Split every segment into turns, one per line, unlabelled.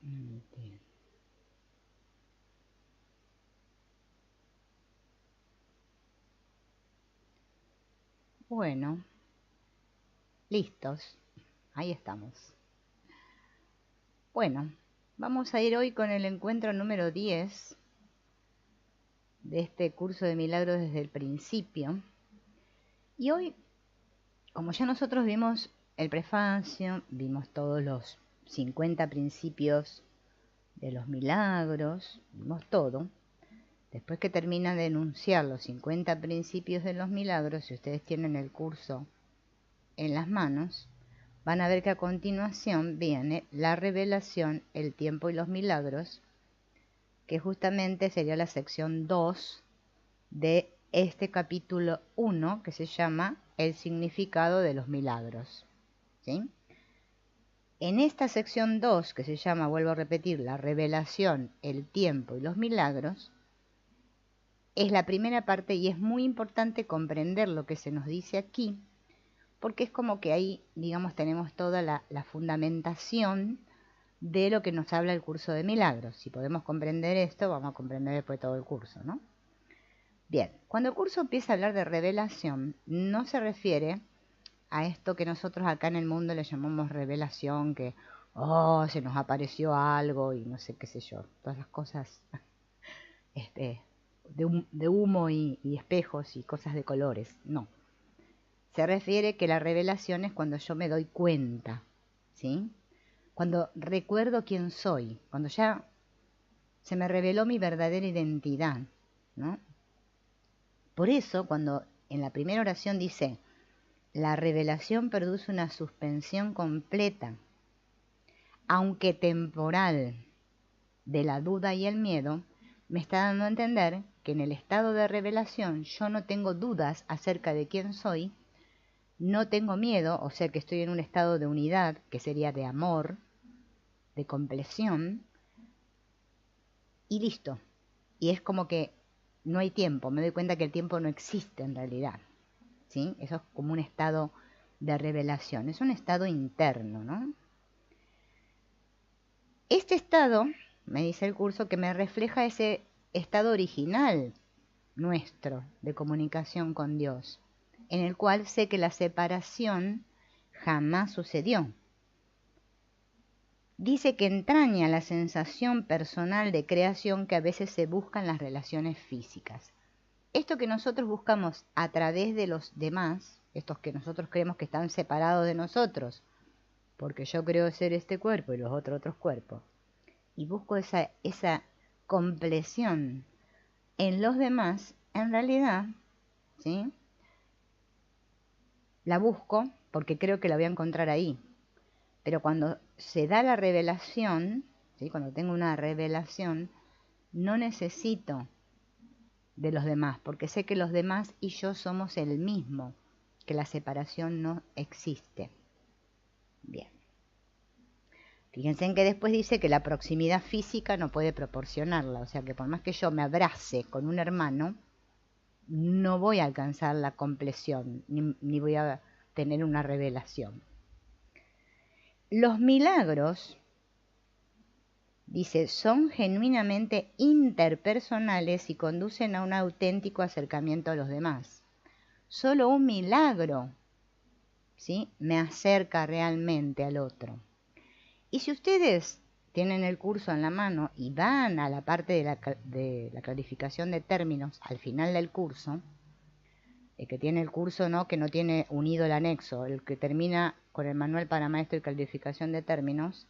Bien. Bueno, listos. Ahí estamos. Bueno, vamos a ir hoy con el encuentro número 10 de este curso de milagros desde el principio. Y hoy, como ya nosotros vimos el prefacio, vimos todos los 50 principios de los milagros, vimos todo. Después que termina de enunciar los 50 principios de los milagros, si ustedes tienen el curso en las manos, van a ver que a continuación viene la revelación, el tiempo y los milagros, que justamente sería la sección 2 de este capítulo 1, que se llama El significado de los milagros. ¿Sí? En esta sección 2, que se llama, vuelvo a repetir, la revelación, el tiempo y los milagros, es la primera parte y es muy importante comprender lo que se nos dice aquí, porque es como que ahí, digamos, tenemos toda la fundamentación de lo que nos habla el curso de milagros. Si podemos comprender esto, vamos a comprender después todo el curso, ¿no? Bien, cuando el curso empieza a hablar de revelación, no se refiere a esto que nosotros acá en el mundo le llamamos revelación, que, oh, se nos apareció algo y no sé qué sé yo, todas las cosas de humo y espejos y cosas de colores. No. Se refiere que la revelación es cuando yo me doy cuenta, ¿sí? Cuando recuerdo quién soy, cuando ya se me reveló mi verdadera identidad, ¿no? Por eso, cuando en la primera oración dice, la revelación produce una suspensión completa, aunque temporal, de la duda y el miedo, me está dando a entender que en el estado de revelación yo no tengo dudas acerca de quién soy, no tengo miedo, o sea que estoy en un estado de unidad, que sería de amor, de compleción, y listo. Y es como que no hay tiempo, me doy cuenta que el tiempo no existe en realidad, ¿sí? Eso es como un estado de revelación, es un estado interno, ¿no? Este estado, me dice el curso, que me refleja ese estado original nuestro de comunicación con Dios, en el cual sé que la separación jamás sucedió. Dice que entraña la sensación personal de creación que a veces se busca en las relaciones físicas. Esto que nosotros buscamos a través de los demás, estos que nosotros creemos que están separados de nosotros, porque yo creo ser este cuerpo y los otros cuerpos, y busco esa compleción en los demás, en realidad, ¿sí? La busco porque creo que la voy a encontrar ahí. Pero cuando se da la revelación, ¿sí? Cuando tengo una revelación, no necesito de los demás, porque sé que los demás y yo somos el mismo, que la separación no existe. Bien. Fíjense en que después dice que la proximidad física no puede proporcionarla, o sea que por más que yo me abrace con un hermano, no voy a alcanzar la compleción, ni voy a tener una revelación. Los milagros, dice, son genuinamente interpersonales y conducen a un auténtico acercamiento a los demás. Solo un milagro, ¿sí?, me acerca realmente al otro. Y si ustedes tienen el curso en la mano y van a la parte de la clarificación de términos al final del curso, el que tiene el curso, ¿no?, que no tiene unido el anexo, el que termina con el manual para maestro y clarificación de términos,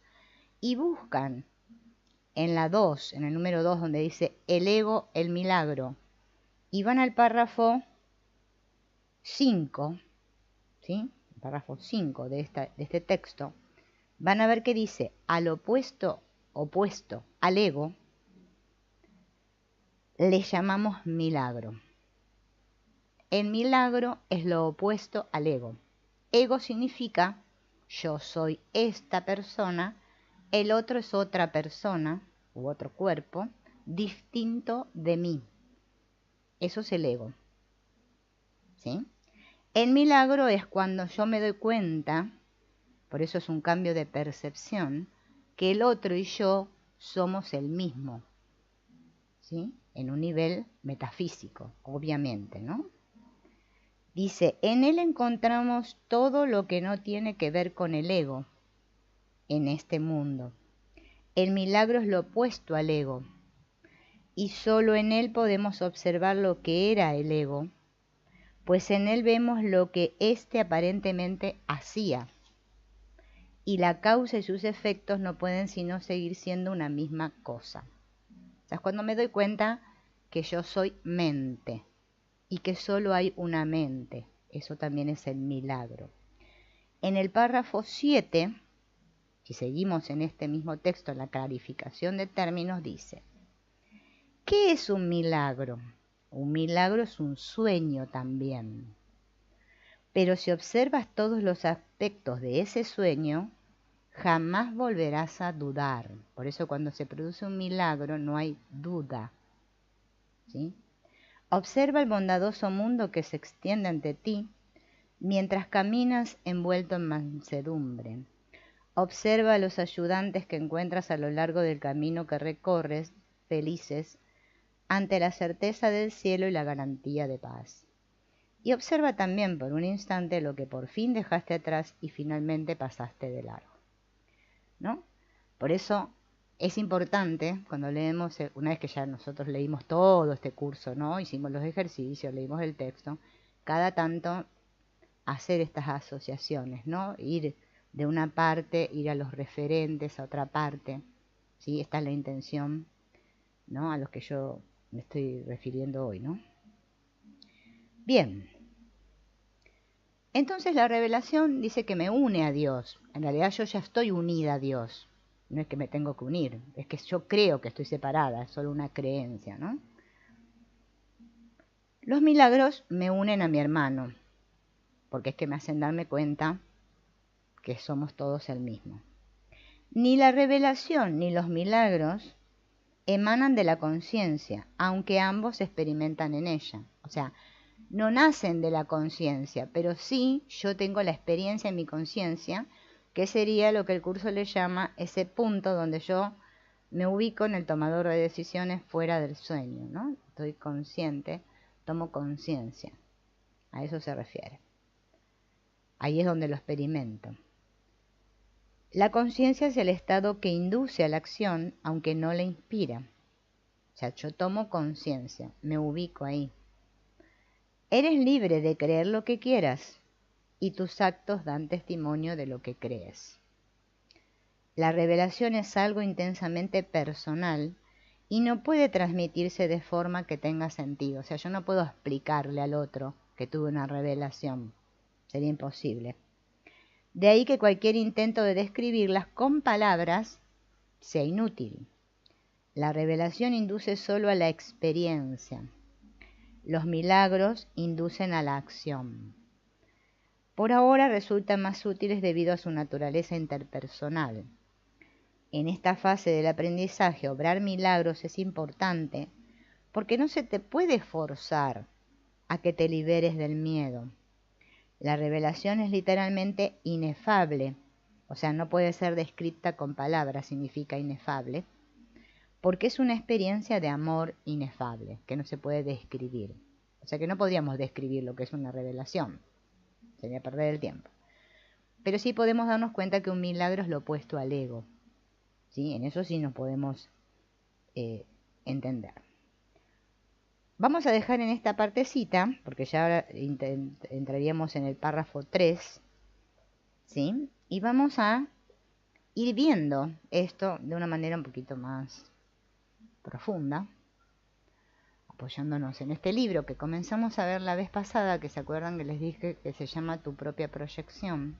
y buscan en la 2, en el número 2, donde dice el ego, el milagro, y van al párrafo 5, ¿sí?, el párrafo 5 de este texto, van a ver que dice, al opuesto al ego, le llamamos milagro. El milagro es lo opuesto al ego. Ego significa yo soy esta persona, el otro es otra persona u otro cuerpo distinto de mí. Eso es el ego, ¿sí? El milagro es cuando yo me doy cuenta, por eso es un cambio de percepción, que el otro y yo somos el mismo, ¿sí? En un nivel metafísico, obviamente, ¿no? Dice, en él encontramos todo lo que no tiene que ver con el ego en este mundo. El milagro es lo opuesto al ego, y solo en él podemos observar lo que era el ego, pues en él vemos lo que éste aparentemente hacía, y la causa y sus efectos no pueden sino seguir siendo una misma cosa. O sea, es cuando me doy cuenta que yo soy mente, y que solo hay una mente. Eso también es el milagro. En el párrafo 7, si seguimos en este mismo texto, en la clarificación de términos, dice, ¿qué es un milagro? Un milagro es un sueño también. Pero si observas todos los aspectos de ese sueño, jamás volverás a dudar. Por eso cuando se produce un milagro no hay duda, ¿sí? Observa el bondadoso mundo que se extiende ante ti mientras caminas envuelto en mansedumbre. Observa a los ayudantes que encuentras a lo largo del camino que recorres, felices, ante la certeza del cielo y la garantía de paz. Y observa también por un instante lo que por fin dejaste atrás y finalmente pasaste de largo, ¿no? Por eso es importante cuando leemos, una vez que ya nosotros leímos todo este curso, ¿no? Hicimos los ejercicios, leímos el texto, cada tanto hacer estas asociaciones, ¿no? Ir de una parte, ir a los referentes, a otra parte, ¿sí? Esta es la intención, ¿no? A los que yo me estoy refiriendo hoy, ¿no? Bien. Entonces la revelación dice que me une a Dios. En realidad yo ya estoy unida a Dios. No es que me tengo que unir, es que yo creo que estoy separada, es solo una creencia, ¿no? Los milagros me unen a mi hermano, porque es que me hacen darme cuenta que somos todos el mismo. Ni la revelación ni los milagros emanan de la conciencia, aunque ambos experimentan en ella. O sea, no nacen de la conciencia, pero sí yo tengo la experiencia en mi conciencia, que sería lo que el curso le llama ese punto donde yo me ubico en el tomador de decisiones fuera del sueño, ¿no? Estoy consciente, tomo conciencia. A eso se refiere. Ahí es donde lo experimento. La conciencia es el estado que induce a la acción, aunque no la inspira. O sea, yo tomo conciencia, me ubico ahí. Eres libre de creer lo que quieras y tus actos dan testimonio de lo que crees. La revelación es algo intensamente personal y no puede transmitirse de forma que tenga sentido. O sea, yo no puedo explicarle al otro que tuve una revelación. Sería imposible. De ahí que cualquier intento de describirlas con palabras sea inútil. La revelación induce solo a la experiencia. Los milagros inducen a la acción. Por ahora resultan más útiles debido a su naturaleza interpersonal. En esta fase del aprendizaje, obrar milagros es importante porque no se te puede forzar a que te liberes del miedo. La revelación es literalmente inefable, o sea, no puede ser descrita con palabras, significa inefable, porque es una experiencia de amor inefable, que no se puede describir. O sea que no podríamos describir lo que es una revelación, sería perder el tiempo. Pero sí podemos darnos cuenta que un milagro es lo opuesto al ego, ¿sí? En eso sí nos podemos entender. Vamos a dejar en esta partecita, porque ya ahora entraríamos en el párrafo 3, ¿sí? Y vamos a ir viendo esto de una manera un poquito más profunda, apoyándonos en este libro que comenzamos a ver la vez pasada, que se acuerdan que les dije que se llama Tu propia proyección.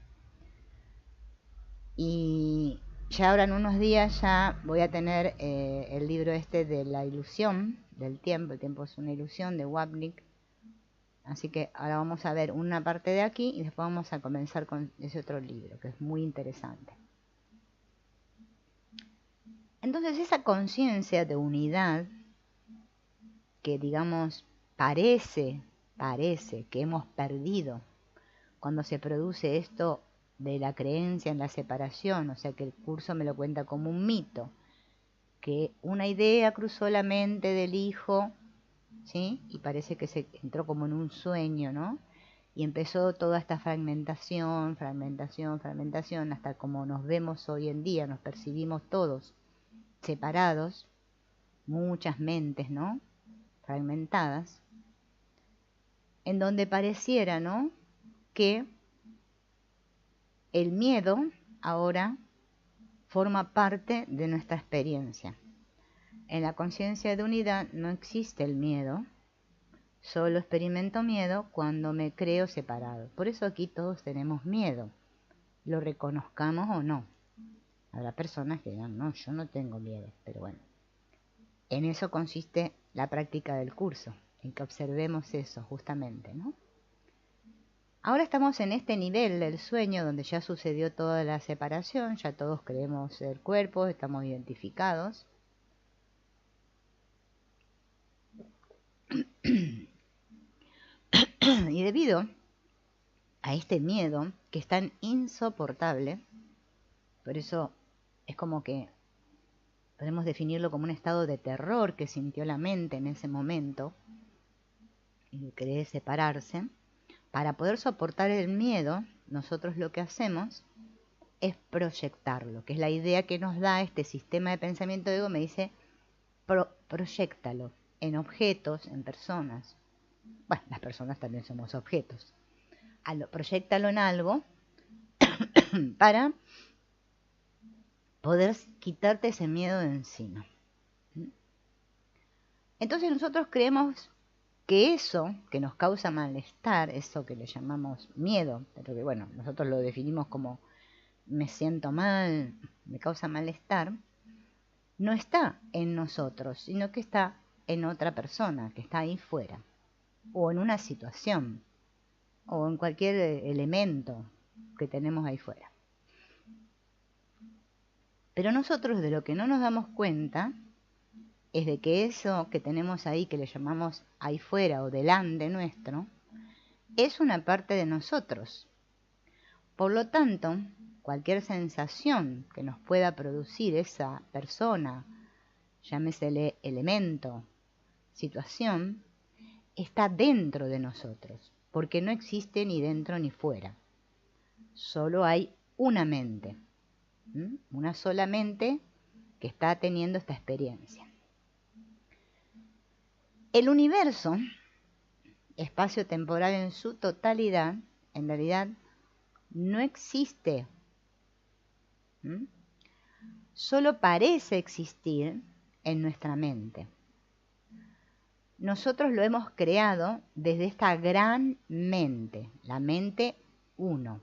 Y ya ahora en unos días ya voy a tener el libro este de la ilusión del tiempo. El tiempo es una ilusión, de Wapnick. Así que ahora vamos a ver una parte de aquí y después vamos a comenzar con ese otro libro, que es muy interesante. Entonces esa conciencia de unidad que, digamos, parece que hemos perdido cuando se produce esto de la creencia en la separación, o sea que el curso me lo cuenta como un mito, que una idea cruzó la mente del hijo, ¿sí? Y parece que se entró como en un sueño, ¿no? Y empezó toda esta fragmentación, fragmentación, fragmentación, hasta como nos vemos hoy en día, nos percibimos todos separados, muchas mentes, ¿no? Fragmentadas, en donde pareciera, ¿no? Que el miedo ahora forma parte de nuestra experiencia. En la conciencia de unidad no existe el miedo, solo experimento miedo cuando me creo separado. Por eso aquí todos tenemos miedo, lo reconozcamos o no. Habrá personas que digan, no, yo no tengo miedo, pero bueno, en eso consiste la práctica del curso, en que observemos eso justamente, ¿no? Ahora estamos en este nivel del sueño donde ya sucedió toda la separación, ya todos creemos ser cuerpos, estamos identificados. Y debido a este miedo que es tan insoportable, por eso es como que podemos definirlo como un estado de terror que sintió la mente en ese momento y que cree separarse. Para poder soportar el miedo, nosotros lo que hacemos es proyectarlo, que es la idea que nos da este sistema de pensamiento de ego. Me dice, proyéctalo en objetos, en personas. Bueno, las personas también somos objetos. Proyéctalo en algo para poder quitarte ese miedo de encima. Entonces nosotros creemos que eso que nos causa malestar, eso que le llamamos miedo, pero que bueno, nosotros lo definimos como me siento mal, me causa malestar, no está en nosotros, sino que está en otra persona, que está ahí fuera, o en una situación, o en cualquier elemento que tenemos ahí fuera. Pero nosotros de lo que no nos damos cuenta es de que eso que tenemos ahí, que le llamamos ahí fuera o delante nuestro, es una parte de nosotros. Por lo tanto, cualquier sensación que nos pueda producir esa persona, llámesele elemento, situación, está dentro de nosotros, porque no existe ni dentro ni fuera. Solo hay una mente, una sola mente que está teniendo esta experiencia. El universo, espacio-temporal en su totalidad, en realidad no existe. Solo parece existir en nuestra mente. Nosotros lo hemos creado desde esta gran mente, la mente uno,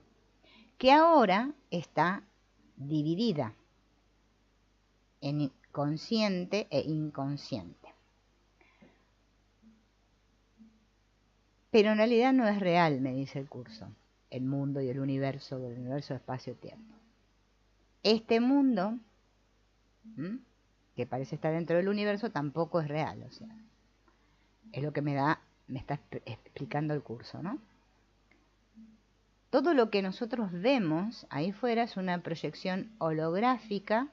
que ahora está dividida en consciente e inconsciente. Pero en realidad no es real, me dice el curso, el mundo y el universo espacio-tiempo. Este mundo, que parece estar dentro del universo, tampoco es real, o sea, es lo que me está explicando el curso, ¿no? Todo lo que nosotros vemos ahí fuera es una proyección holográfica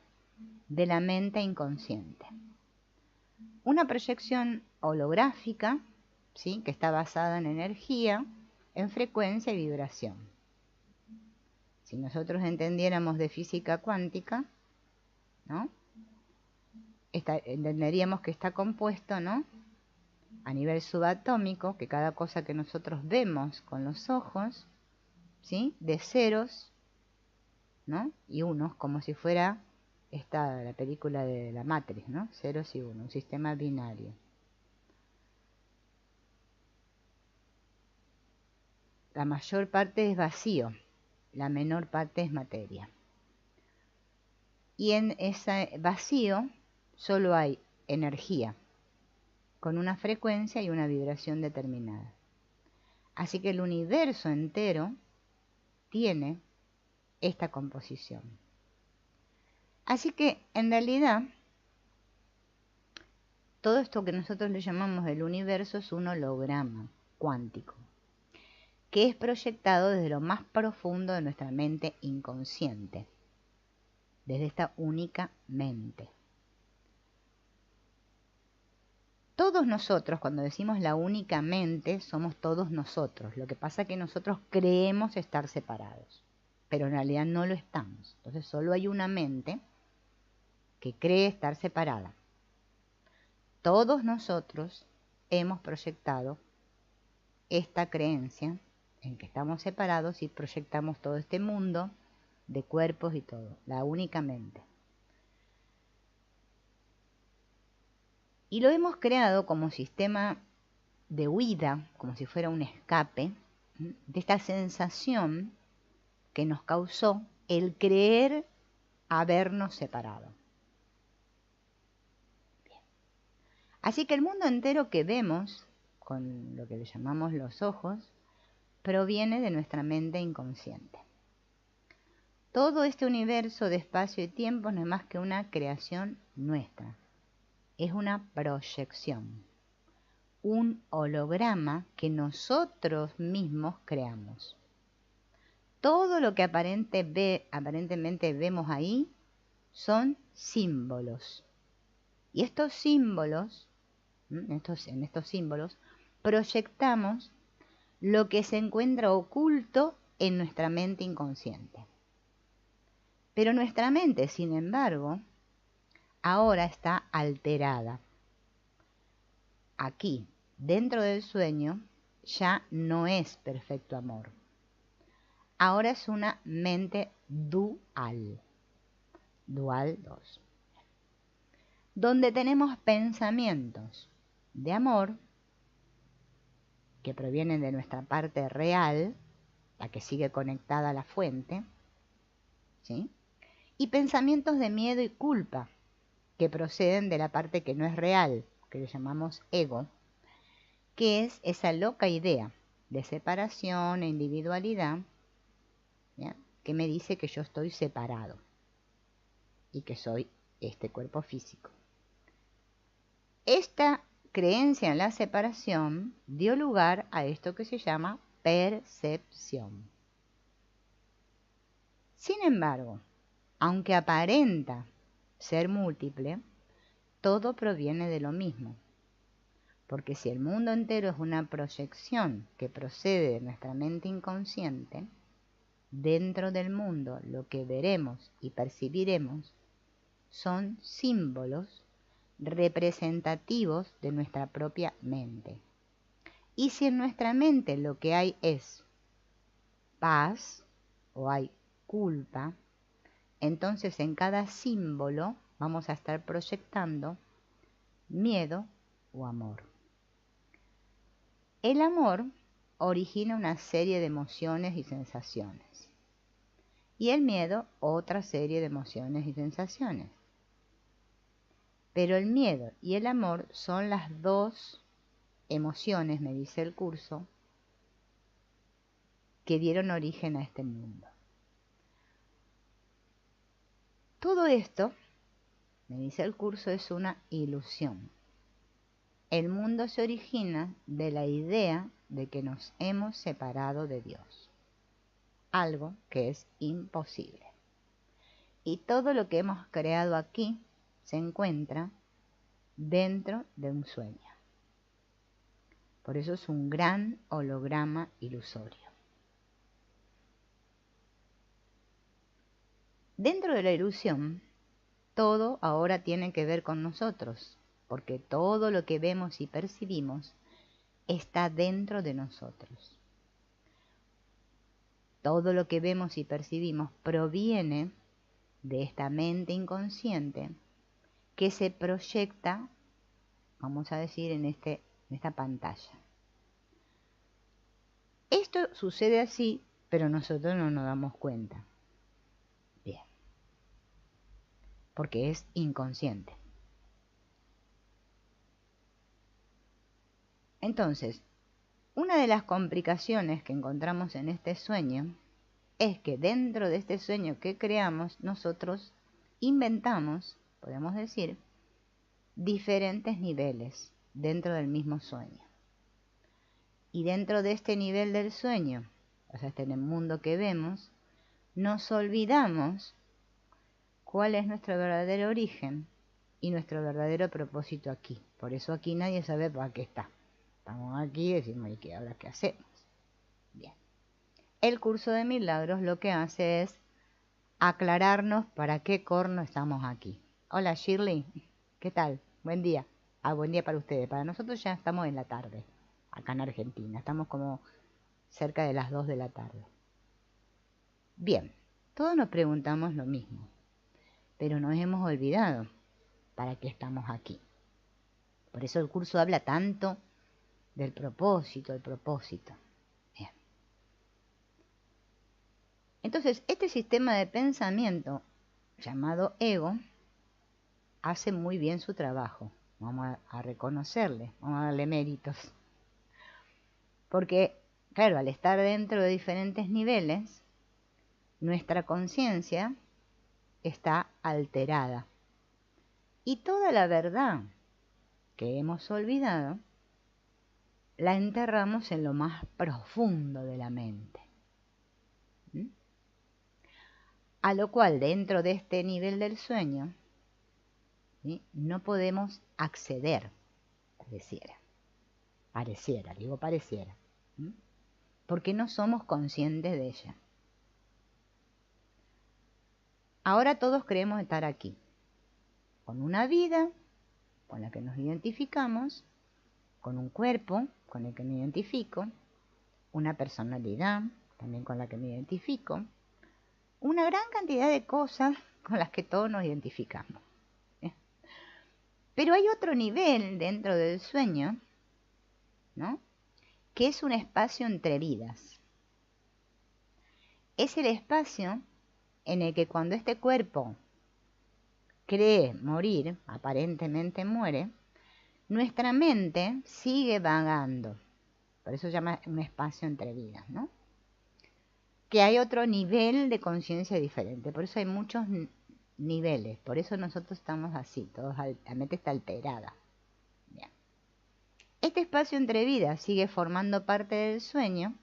de la mente inconsciente. Una proyección holográfica, ¿sí?, que está basada en energía, en frecuencia y vibración. Si nosotros entendiéramos de física cuántica, ¿no?, entenderíamos que está compuesto, ¿no?, a nivel subatómico, que cada cosa que nosotros vemos con los ojos, ¿sí?, de ceros, ¿no?, y unos, como si fuera la película de la Matrix, ¿no?, ceros y unos, un sistema binario. La mayor parte es vacío, la menor parte es materia. Y en ese vacío solo hay energía, con una frecuencia y una vibración determinada. Así que el universo entero tiene esta composición. Así que en realidad todo esto que nosotros le llamamos el universo es un holograma cuántico, que es proyectado desde lo más profundo de nuestra mente inconsciente, desde esta única mente. Todos nosotros, cuando decimos la única mente, somos todos nosotros. Lo que pasa es que nosotros creemos estar separados, pero en realidad no lo estamos. Entonces solo hay una mente que cree estar separada. Todos nosotros hemos proyectado esta creencia en que estamos separados y proyectamos todo este mundo de cuerpos y todo, la única mente. Y lo hemos creado como sistema de huida, como si fuera un escape, de esta sensación que nos causó el creer habernos separado. Bien. Así que el mundo entero que vemos, con lo que le llamamos los ojos, proviene de nuestra mente inconsciente. Todo este universo de espacio y tiempo no es más que una creación nuestra. Es una proyección, un holograma que nosotros mismos creamos. Todo lo que aparentemente vemos ahí son símbolos. Y estos símbolos, en estos símbolos, proyectamos lo que se encuentra oculto en nuestra mente inconsciente. Pero nuestra mente, sin embargo, ahora está alterada. Aquí, dentro del sueño, ya no es perfecto amor. Ahora es una mente dual. Dual 2. Donde tenemos pensamientos de amor que provienen de nuestra parte real, la que sigue conectada a la fuente, ¿sí? Y pensamientos de miedo y culpa que proceden de la parte que no es real, que le llamamos ego, que es esa loca idea de separación e individualidad, ¿ya? Que me dice que yo estoy separado y que soy este cuerpo físico. Esta creencia en la separación dio lugar a esto que se llama percepción. Sin embargo, aunque aparenta ser múltiple, todo proviene de lo mismo. Porque si el mundo entero es una proyección que procede de nuestra mente inconsciente, dentro del mundo lo que veremos y percibiremos son símbolos representativos de nuestra propia mente. Y si en nuestra mente lo que hay es paz o hay culpa, entonces en cada símbolo vamos a estar proyectando miedo o amor. El amor origina una serie de emociones y sensaciones. Y el miedo otra serie de emociones y sensaciones. Pero el miedo y el amor son las dos emociones, me dice el curso, que dieron origen a este mundo. Todo esto, me dice el curso, es una ilusión. El mundo se origina de la idea de que nos hemos separado de Dios, algo que es imposible. Y todo lo que hemos creado aquí se encuentra dentro de un sueño. Por eso es un gran holograma ilusorio. Dentro de la ilusión, todo ahora tiene que ver con nosotros, porque todo lo que vemos y percibimos está dentro de nosotros. Todo lo que vemos y percibimos proviene de esta mente inconsciente que se proyecta, vamos a decir, en esta pantalla. Esto sucede así, pero nosotros no nos damos cuenta. Bien. Porque es inconsciente. Entonces, una de las complicaciones que encontramos en este sueño es que dentro de este sueño que creamos, nosotros inventamos, podemos decir, diferentes niveles dentro del mismo sueño. Y dentro de este nivel del sueño, o sea, en el mundo que vemos, nos olvidamos cuál es nuestro verdadero origen y nuestro verdadero propósito aquí. Por eso aquí nadie sabe para qué está. Estamos aquí y decimos, ¿y qué ahora qué hacemos? Bien. El curso de milagros lo que hace es aclararnos para qué corno estamos aquí. Hola Shirley, ¿qué tal? Buen día. Buen día para ustedes. Para nosotros ya estamos en la tarde, acá en Argentina. Estamos como cerca de las 2 de la tarde. Bien, todos nos preguntamos lo mismo, pero nos hemos olvidado para qué estamos aquí. Por eso el curso habla tanto del propósito, el propósito. Bien. Entonces, este sistema de pensamiento llamado ego hace muy bien su trabajo. Vamos a reconocerle, vamos a darle méritos. Porque, claro, al estar dentro de diferentes niveles, nuestra conciencia está alterada. Y toda la verdad que hemos olvidado, la enterramos en lo más profundo de la mente. ¿Mm? A lo cual, dentro de este nivel del sueño, ¿sí?, no podemos acceder, pareciera, digo pareciera, porque no somos conscientes de ella. Ahora todos creemos estar aquí, con una vida con la que nos identificamos, con un cuerpo con el que me identifico, una personalidad también con la que me identifico, una gran cantidad de cosas con las que todos nos identificamos. Pero hay otro nivel dentro del sueño, ¿no?, que es un espacio entre vidas. Es el espacio en el que cuando este cuerpo cree morir, aparentemente muere, nuestra mente sigue vagando. Por eso se llama un espacio entre vidas, ¿no? Que hay otro nivel de conciencia diferente. Por eso hay muchos niveles. Por eso nosotros estamos así, la mente está alterada. Bien. Este espacio entre vidas sigue formando parte del sueño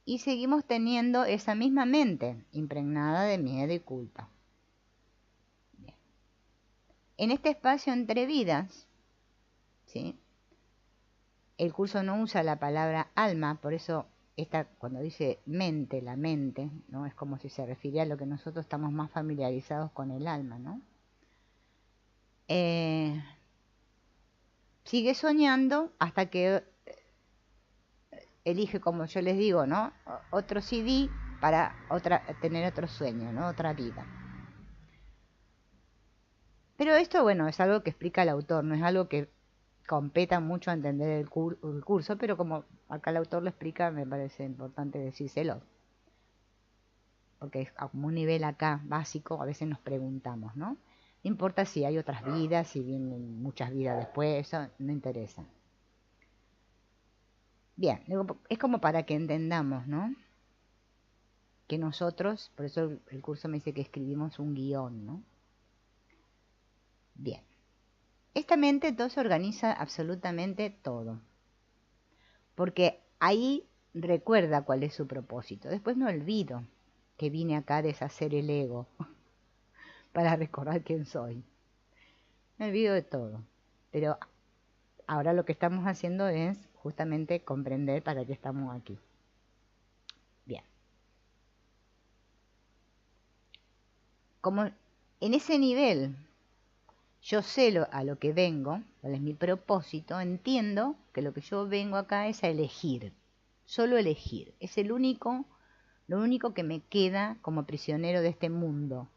y seguimos teniendo esa misma mente impregnada de miedo y culpa. Bien. En este espacio entre vidas, ¿sí?, el curso no usa la palabra alma, por eso cuando dice mente, la mente, ¿no?, es como si se refiriera a lo que nosotros estamos más familiarizados con el alma, ¿no? Sigue soñando hasta que elige, como yo les digo, ¿no?, otro CD para tener otro sueño, ¿no?, otra vida. Pero esto, bueno, es algo que explica el autor, no es algo que competa mucho a entender el curso, pero como acá el autor lo explica, me parece importante decírselo. Porque es como un nivel acá básico, a veces nos preguntamos, ¿no? No importa si hay otras vidas, si vienen muchas vidas después, eso no interesa. Bien, es como para que entendamos, ¿no?, que nosotros, por eso el curso me dice que escribimos un guión, ¿no? Bien. Esta mente entonces organiza absolutamente todo. Porque ahí recuerda cuál es su propósito. Después me olvido que vine acá a deshacer el ego para recordar quién soy. Me olvido de todo. Pero ahora lo que estamos haciendo es justamente comprender para qué estamos aquí. Bien. Como en ese nivel yo sé a lo que vengo, cuál es mi propósito, entiendo que lo que yo vengo acá es a elegir, solo elegir. Es lo único que me queda como prisionero de este mundo,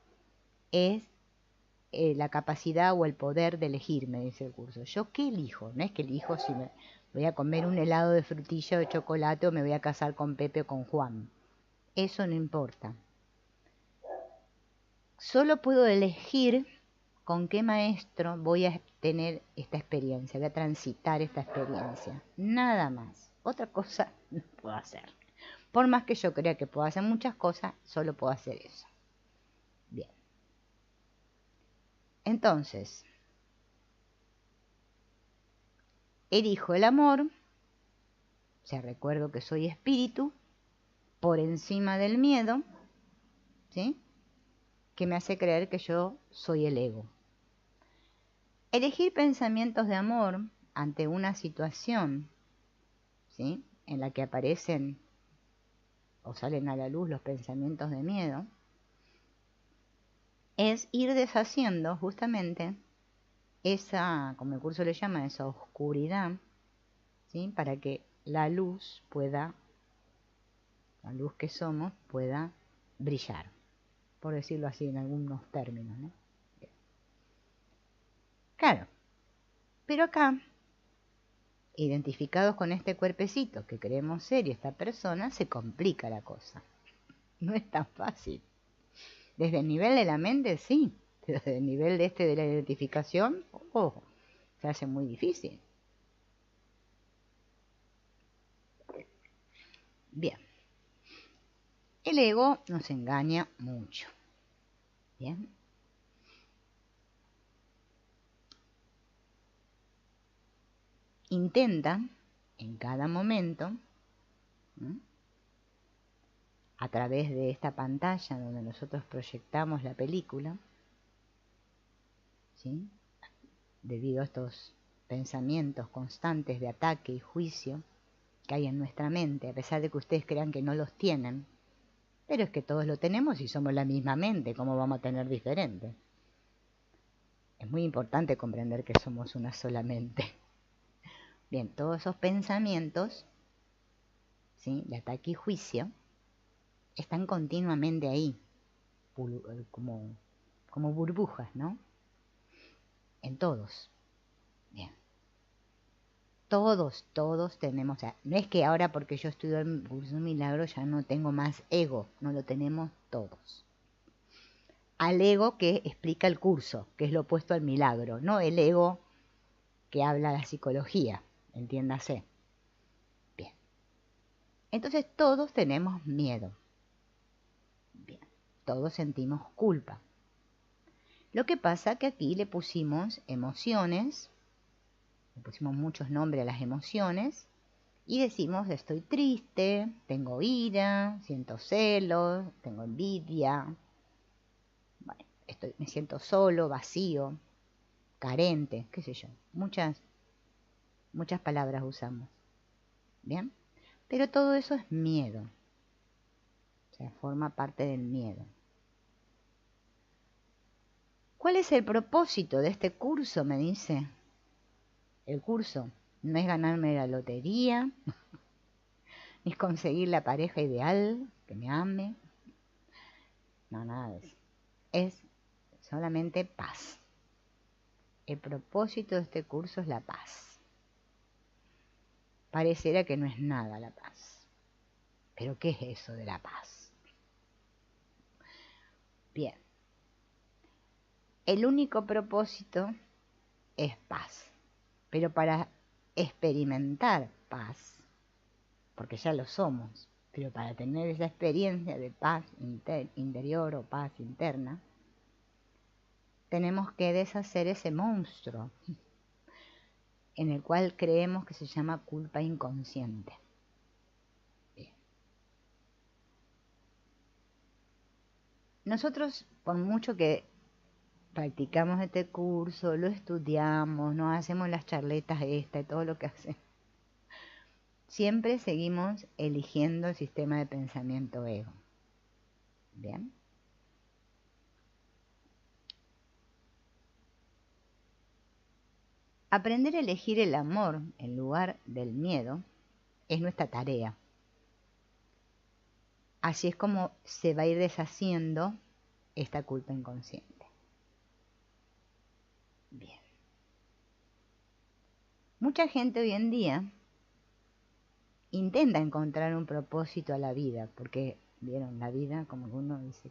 es la capacidad o el poder de elegir, me dice el curso. ¿Yo qué elijo? No es que elijo si me voy a comer un helado de frutilla o de chocolate o me voy a casar con Pepe o con Juan. Eso no importa. Solo puedo elegir con qué maestro voy a tener esta experiencia, voy a transitar esta experiencia. Nada más. Otra cosa no puedo hacer. Por más que yo crea que puedo hacer muchas cosas, solo puedo hacer eso. Bien. Entonces, elijo el amor O sea, recuerdo que soy espíritu por encima del miedo, ¿sí? Que me hace creer que yo soy el ego. Elegir pensamientos de amor ante una situación, ¿sí?, en la que aparecen o salen a la luz los pensamientos de miedo, es ir deshaciendo justamente esa, como el curso le llama, esa oscuridad, ¿sí?, para que la luz que somos, pueda brillar, por decirlo así en algunos términos, ¿no? Bien. Claro, pero acá, identificados con este cuerpecito que creemos ser y esta persona, se complica la cosa. No es tan fácil. Desde el nivel de la mente, sí. Desde el nivel de la identificación, se hace muy difícil. Bien. El ego nos engaña mucho. Bien. Intenta en cada momento, ¿no?, a través de esta pantalla donde nosotros proyectamos la película, ¿sí?, debido a estos pensamientos constantes de ataque y juicio que hay en nuestra mente, a pesar de que ustedes crean que no los tienen, pero es que todos lo tenemos y somos la misma mente, ¿cómo vamos a tener diferente? Es muy importante comprender que somos una sola mente. Bien, todos esos pensamientos, ¿sí?, de ataque y juicio, están continuamente ahí, como burbujas, ¿no? En todos. Bien. Todos tenemos, o sea, no es que ahora porque yo estudio el curso de milagro ya no tengo más ego, no lo tenemos todos. Al ego que explica el curso, que es lo opuesto al milagro, no el ego que habla la psicología, entiéndase. Bien. Entonces todos tenemos miedo. Bien. Todos sentimos culpa. Lo que pasa que aquí le pusimos emociones, le pusimos muchos nombres a las emociones y decimos estoy triste, tengo ira, siento celos, tengo envidia, bueno, me siento solo, vacío, carente, qué sé yo. Muchas palabras usamos. ¿Bien? Pero todo eso es miedo. O sea, forma parte del miedo. ¿Cuál es el propósito de este curso? Me dice. El curso no es ganarme la lotería, ni conseguir la pareja ideal, que me ame. No, nada de eso. Es solamente paz. El propósito de este curso es la paz. Pareciera que no es nada la paz. ¿Pero qué es eso de la paz? Bien. El único propósito es paz. Pero para experimentar paz, porque ya lo somos, pero para tener esa experiencia de paz interior o paz interna, tenemos que deshacer ese monstruo en el cual creemos que se llama culpa inconsciente. Bien. Nosotros, por mucho que practicamos este curso, lo estudiamos, nos hacemos las charletas y todo lo que hacemos, siempre seguimos eligiendo el sistema de pensamiento ego. Bien. Aprender a elegir el amor en lugar del miedo es nuestra tarea. Así es como se va a ir deshaciendo esta culpa inconsciente. Bien. Mucha gente hoy en día intenta encontrar un propósito a la vida, porque, vieron, la vida, como uno dice,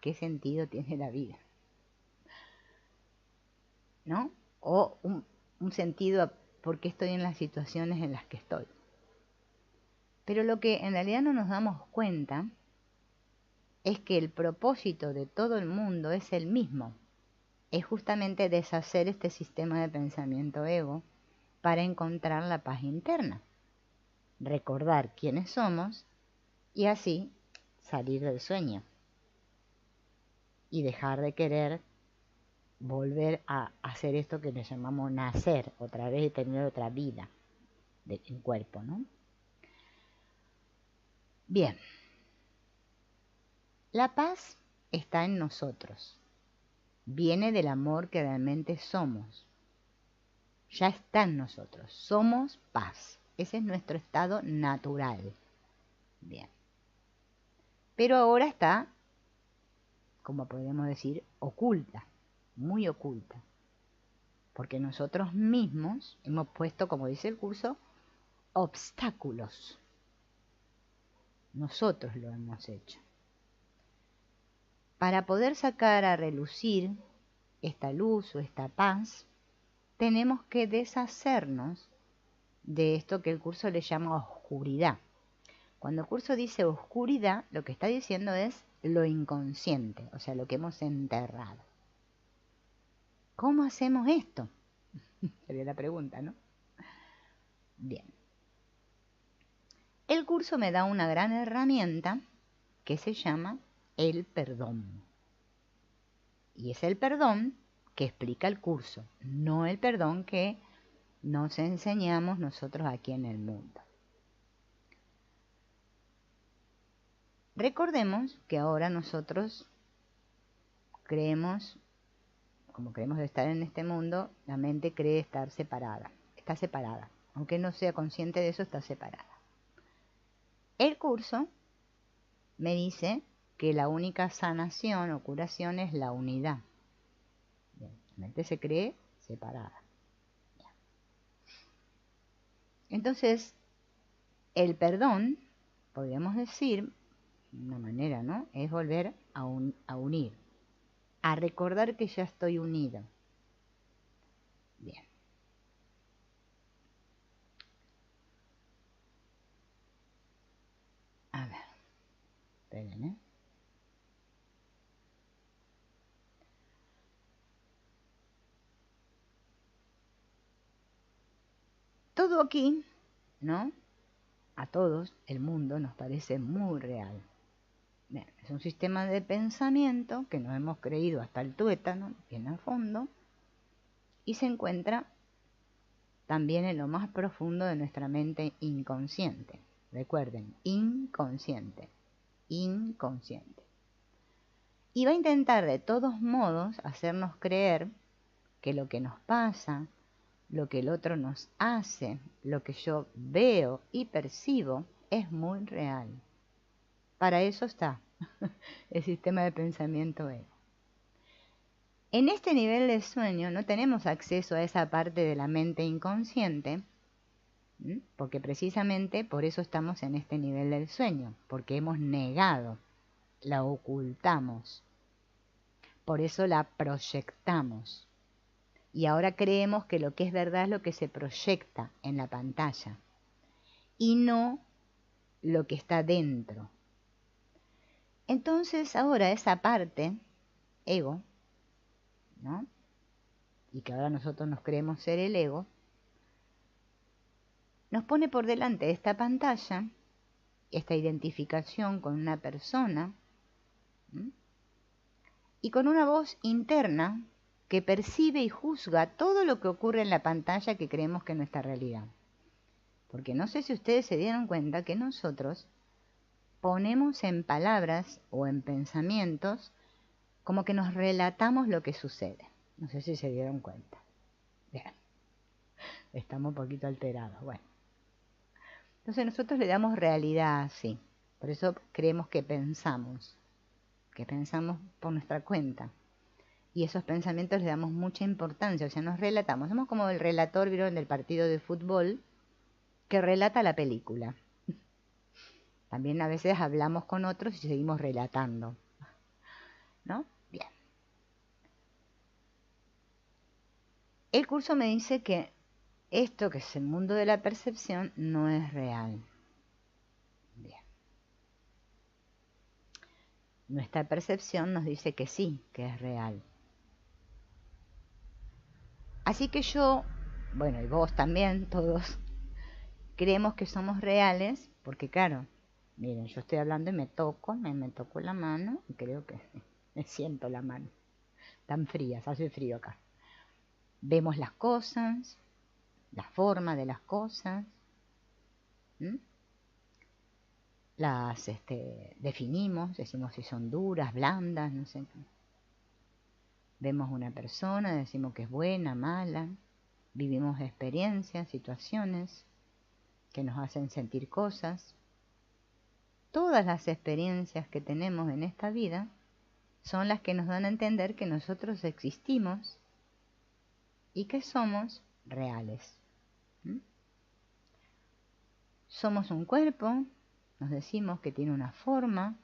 ¿qué sentido tiene la vida? ¿No? O un sentido a por qué estoy en las situaciones en las que estoy. Pero lo que en realidad no nos damos cuenta es que el propósito de todo el mundo es el mismo. Es justamente deshacer este sistema de pensamiento ego para encontrar la paz interna. recordar quiénes somos y así salir del sueño y dejar de querer volver a hacer esto que le llamamos nacer otra vez y tener otra vida en cuerpo, ¿no? Bien, la paz está en nosotros, viene del amor que realmente somos, ya está en nosotros, somos paz, ese es nuestro estado natural. Bien, pero ahora está, como podríamos decir, oculta, muy oculta, porque nosotros mismos hemos puesto, como dice el curso, obstáculos. Nosotros lo hemos hecho. Para poder sacar a relucir esta luz o esta paz, tenemos que deshacernos de esto que el curso le llama oscuridad. Cuando el curso dice oscuridad, lo que está diciendo es lo inconsciente, o sea, lo que hemos enterrado. ¿Cómo hacemos esto? Sería la pregunta, ¿no? Bien. El curso me da una gran herramienta que se llama el perdón. Y es el perdón que explica el curso, no el perdón que nos enseñamos nosotros aquí en el mundo. Recordemos que ahora nosotros creemos, como creemos de estar en este mundo, la mente cree estar separada. Está separada. Aunque no sea consciente de eso, está separada. El curso me dice que la única sanación o curación es la unidad. Bien, la mente se cree separada. Bien. Entonces, el perdón, podríamos decir, una manera, ¿no? Es volver a unir, a recordar que ya estoy unido. Bien. A ver, esperen, ¿eh? Todo aquí, ¿no? A todos, el mundo nos parece muy real. Bien, es un sistema de pensamiento que nos hemos creído hasta el tuétano, bien a fondo, y se encuentra también en lo más profundo de nuestra mente inconsciente. Recuerden, inconsciente, inconsciente. Y va a intentar de todos modos hacernos creer que lo que nos pasa, lo que el otro nos hace, lo que yo veo y percibo es muy real. Para eso está el sistema de pensamiento ego. En este nivel de sueño no tenemos acceso a esa parte de la mente inconsciente, porque precisamente por eso estamos en este nivel del sueño, porque hemos negado, la ocultamos, por eso la proyectamos. Y ahora creemos que lo que es verdad es lo que se proyecta en la pantalla y no lo que está dentro. Entonces ahora esa parte, ego, ¿no? Y que ahora nosotros nos creemos ser el ego, nos pone por delante de esta pantalla, esta identificación con una persona, y con una voz interna que percibe y juzga todo lo que ocurre en la pantalla que creemos que es nuestra realidad. Porque no sé si ustedes se dieron cuenta que nosotros ponemos en palabras o en pensamientos como que nos relatamos lo que sucede. No sé si se dieron cuenta. Bien, estamos un poquito alterados. Bueno, entonces nosotros le damos realidad así. Por eso creemos que pensamos por nuestra cuenta. Y esos pensamientos le damos mucha importancia, o sea, nos relatamos. Somos como el relator, ¿vieron?, del partido de fútbol que relata la película. También a veces hablamos con otros y seguimos relatando, ¿no? Bien. El curso me dice que esto que es el mundo de la percepción no es real. Bien. Nuestra percepción nos dice que sí, que es real. Así que yo, bueno, y vos también, todos, creemos que somos reales, porque claro, miren, yo estoy hablando y me toco la mano y creo que me siento la mano. Tan frías, hace frío acá. Vemos las cosas, la forma de las cosas, las definimos, decimos si son duras, blandas, no sé. Vemos una persona, decimos que es buena, mala, vivimos experiencias, situaciones que nos hacen sentir cosas. Todas las experiencias que tenemos en esta vida son las que nos dan a entender que nosotros existimos y que somos reales. Somos un cuerpo, nos decimos que tiene una forma,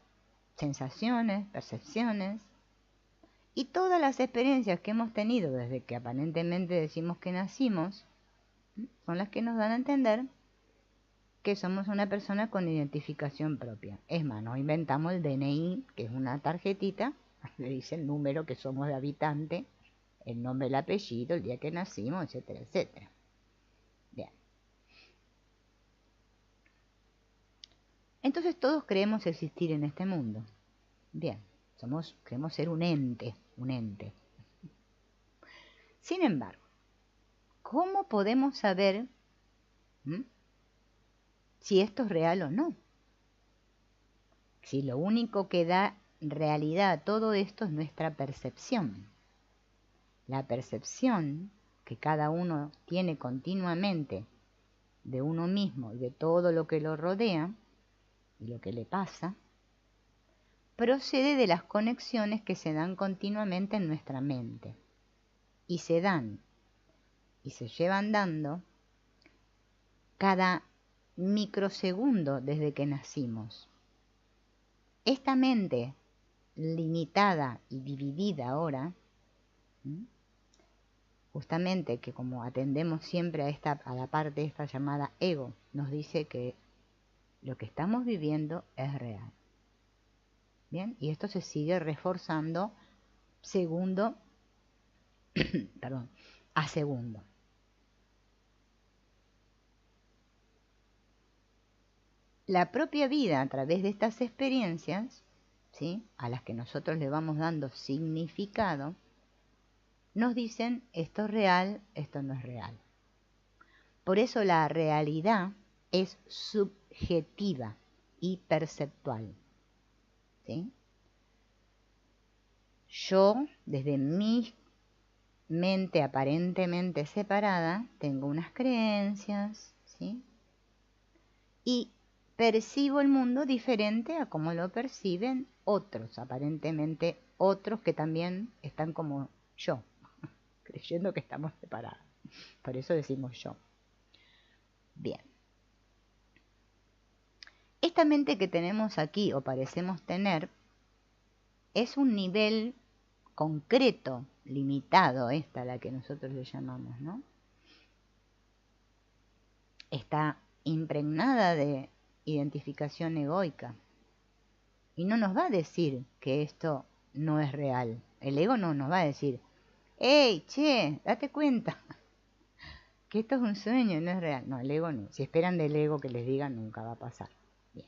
sensaciones, percepciones, y todas las experiencias que hemos tenido desde que aparentemente decimos que nacimos, son las que nos dan a entender que somos una persona con identificación propia. Es más, nos inventamos el DNI, que es una tarjetita, le dice el número que somos de habitante, el nombre, el apellido, el día que nacimos, etcétera, etcétera. Bien. Entonces todos creemos existir en este mundo. Bien, creemos ser un ente, un ente. Sin embargo, ¿cómo podemos saber si esto es real o no? Si lo único que da realidad a todo esto es nuestra percepción. La percepción que cada uno tiene continuamente de uno mismo y de todo lo que lo rodea y lo que le pasa, procede de las conexiones que se dan continuamente en nuestra mente. Y se dan y se llevan dando cada microsegundo desde que nacimos. Esta mente limitada y dividida ahora, justamente que como atendemos siempre a la parte esta llamada ego, nos dice que lo que estamos viviendo es real. Bien, y esto se sigue reforzando segundo a segundo. La propia vida a través de estas experiencias, ¿sí?, a las que nosotros le vamos dando significado, nos dicen esto es real, esto no es real. Por eso la realidad es subjetiva y perceptual. ¿Sí? Yo, desde mi mente aparentemente separada, tengo unas creencias, ¿sí?, y percibo el mundo diferente a como lo perciben otros, aparentemente otros que también están como yo, creyendo que estamos separados. Por eso decimos yo. Bien. Esta mente que tenemos aquí, o parecemos tener, es un nivel concreto, limitado, esta la que nosotros le llamamos, ¿no? Está impregnada de identificación egoica. Y no nos va a decir que esto no es real. El ego no nos va a decir, ¡hey, che, date cuenta! Que esto es un sueño, no es real. No, el ego no. Si esperan del ego que les diga, nunca va a pasar. Bien.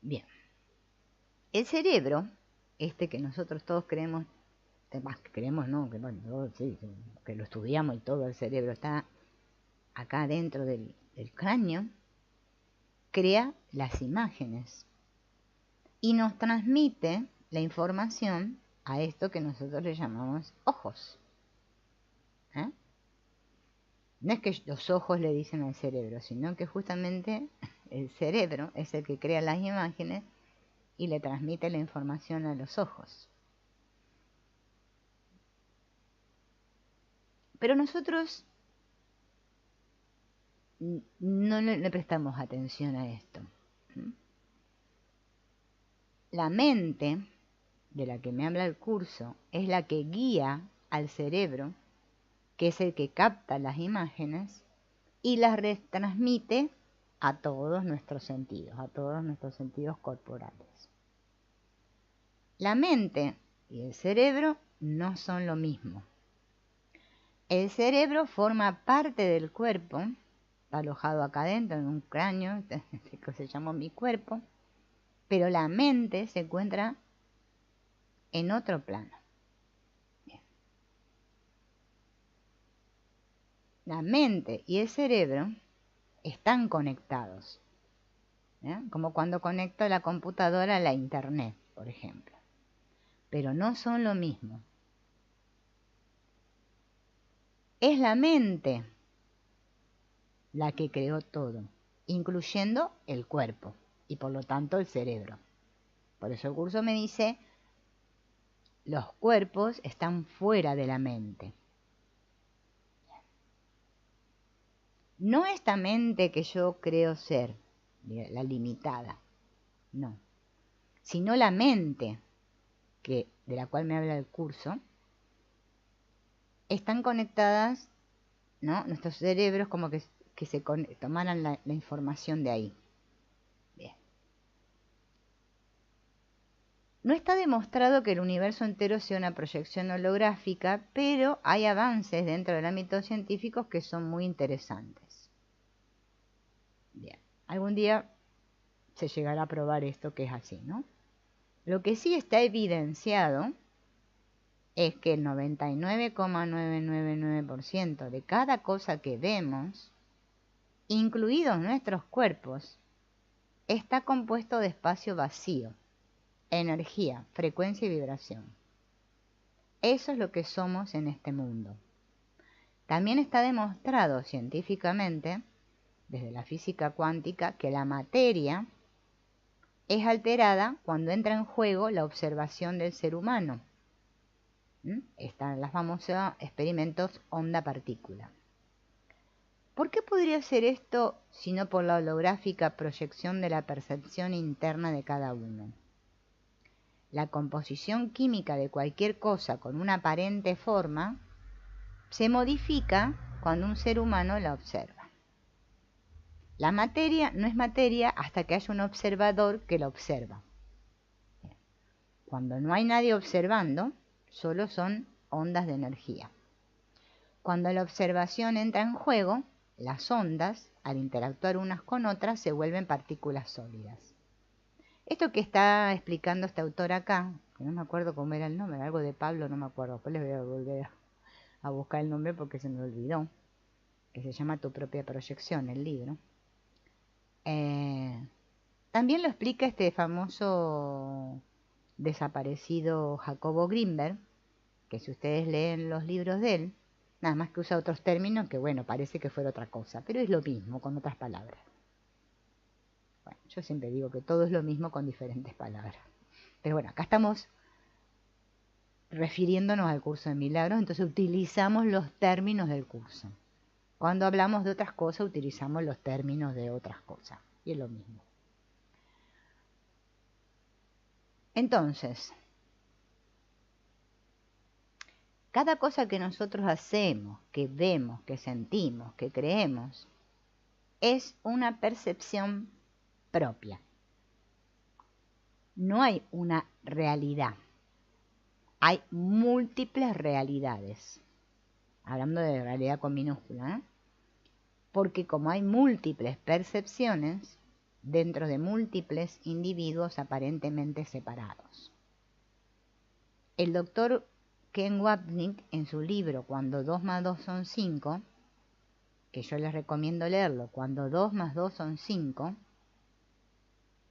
Bien. El cerebro, este que nosotros todos creemos, más que creemos, no, que bueno, sí, que lo estudiamos y todo, el cerebro está acá dentro del cráneo, crea las imágenes y nos transmite la información a esto que nosotros le llamamos ojos. No es que los ojos le dicen al cerebro, sino que justamente el cerebro es el que crea las imágenes y le transmite la información a los ojos. Pero nosotros no le prestamos atención a esto. La mente, de la que me habla el curso, es la que guía al cerebro, que es el que capta las imágenes y las retransmite a todos nuestros sentidos corporales. La mente y el cerebro no son lo mismo. El cerebro forma parte del cuerpo, está alojado acá adentro en un cráneo, que se llama mi cuerpo, pero la mente se encuentra en otro plano. Bien. La mente y el cerebro están conectados, como cuando conecto la computadora a la internet, por ejemplo, pero no son lo mismo. Es la mente la que creó todo, incluyendo el cuerpo y por lo tanto el cerebro. Por eso el curso me dice, los cuerpos están fuera de la mente. No esta mente que yo creo ser, la limitada, no, sino la mente de la cual me habla el curso, están conectadas, ¿no? Nuestros cerebros como que tomaran la información de ahí. Bien. No está demostrado que el universo entero sea una proyección holográfica, pero hay avances dentro del ámbito científico que son muy interesantes. Bien. Algún día se llegará a probar esto que es así, ¿no? Lo que sí está evidenciado es que el 99,999% de cada cosa que vemos, incluidos nuestros cuerpos, está compuesto de espacio vacío, energía, frecuencia y vibración. Eso es lo que somos en este mundo. También está demostrado científicamente, desde la física cuántica, que la materia es alterada cuando entra en juego la observación del ser humano. Están los famosos experimentos onda-partícula. ¿Por qué podría ser esto si no por la holográfica proyección de la percepción interna de cada uno? La composición química de cualquier cosa con una aparente forma se modifica cuando un ser humano la observa. La materia no es materia hasta que haya un observador que la observa. Cuando no hay nadie observando, solo son ondas de energía. Cuando la observación entra en juego, las ondas, al interactuar unas con otras, se vuelven partículas sólidas. Esto que está explicando este autor acá, que no me acuerdo cómo era el nombre, algo de Pablo, no me acuerdo, después les voy a volver a buscar el nombre porque se me olvidó, que se llama Tu propia proyección, el libro. También lo explica este famoso desaparecido Jacobo Grinberg, que si ustedes leen los libros de él, nada más que usa otros términos que, bueno, parece que fuera otra cosa, pero es lo mismo, con otras palabras. Bueno, yo siempre digo que todo es lo mismo con diferentes palabras. Pero bueno, acá estamos refiriéndonos al curso de milagros, entonces utilizamos los términos del curso. Cuando hablamos de otras cosas, utilizamos los términos de otras cosas, y es lo mismo. Entonces, cada cosa que nosotros hacemos, que vemos, que sentimos, que creemos, es una percepción propia. No hay una realidad, hay múltiples realidades. Hablando de realidad con minúscula, porque como hay múltiples percepciones dentro de múltiples individuos aparentemente separados. El doctor Ken Wapnick, en su libro Cuando 2 más 2 son 5, que yo les recomiendo leerlo, Cuando 2 más 2 son 5,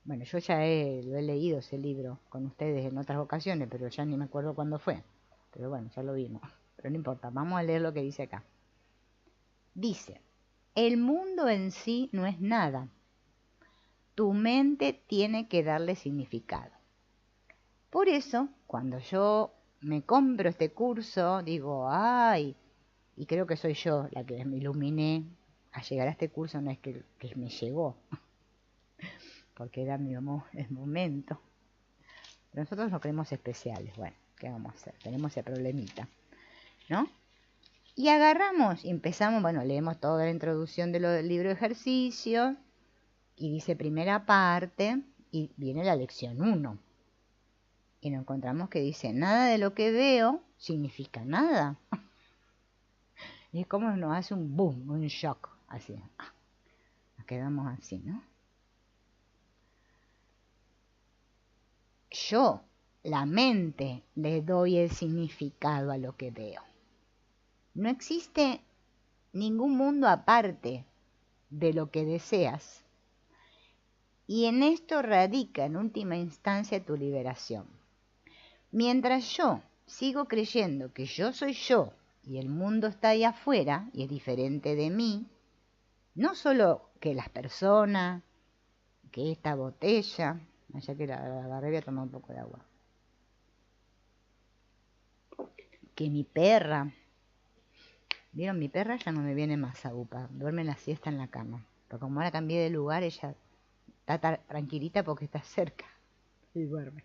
bueno, yo ya lo he leído ese libro con ustedes en otras ocasiones, pero ya ni me acuerdo cuándo fue. Pero bueno, ya lo vimos. Pero no importa, vamos a leer lo que dice acá. Dice, el mundo en sí no es nada. Tu mente tiene que darle significado. Por eso, cuando yo me compro este curso, digo, ay, y creo que soy yo la que me iluminé a llegar a este curso, no es que me llegó, porque era el momento. Pero nosotros nos creemos especiales. Bueno, ¿qué vamos a hacer? Tenemos ese problemita, ¿no? Y agarramos y empezamos, bueno, leemos toda la introducción del libro de ejercicio y dice primera parte y viene la lección 1. Y nos encontramos que dice, nada de lo que veo significa nada. Y es como nos hace un boom, un shock, así. Nos quedamos así, ¿no? Yo, la mente, le doy el significado a lo que veo. No existe ningún mundo aparte de lo que deseas. Y en esto radica en última instancia tu liberación. Mientras yo sigo creyendo que yo soy yo y el mundo está ahí afuera y es diferente de mí, no solo que las personas, que esta botella, ya que la agarré, voy a tomar un poco de agua, que mi perra, vieron, mi perra ya no me viene más a UPA, duerme la siesta en la cama, pero como ahora cambié de lugar, ella está tranquilita porque está cerca y duerme.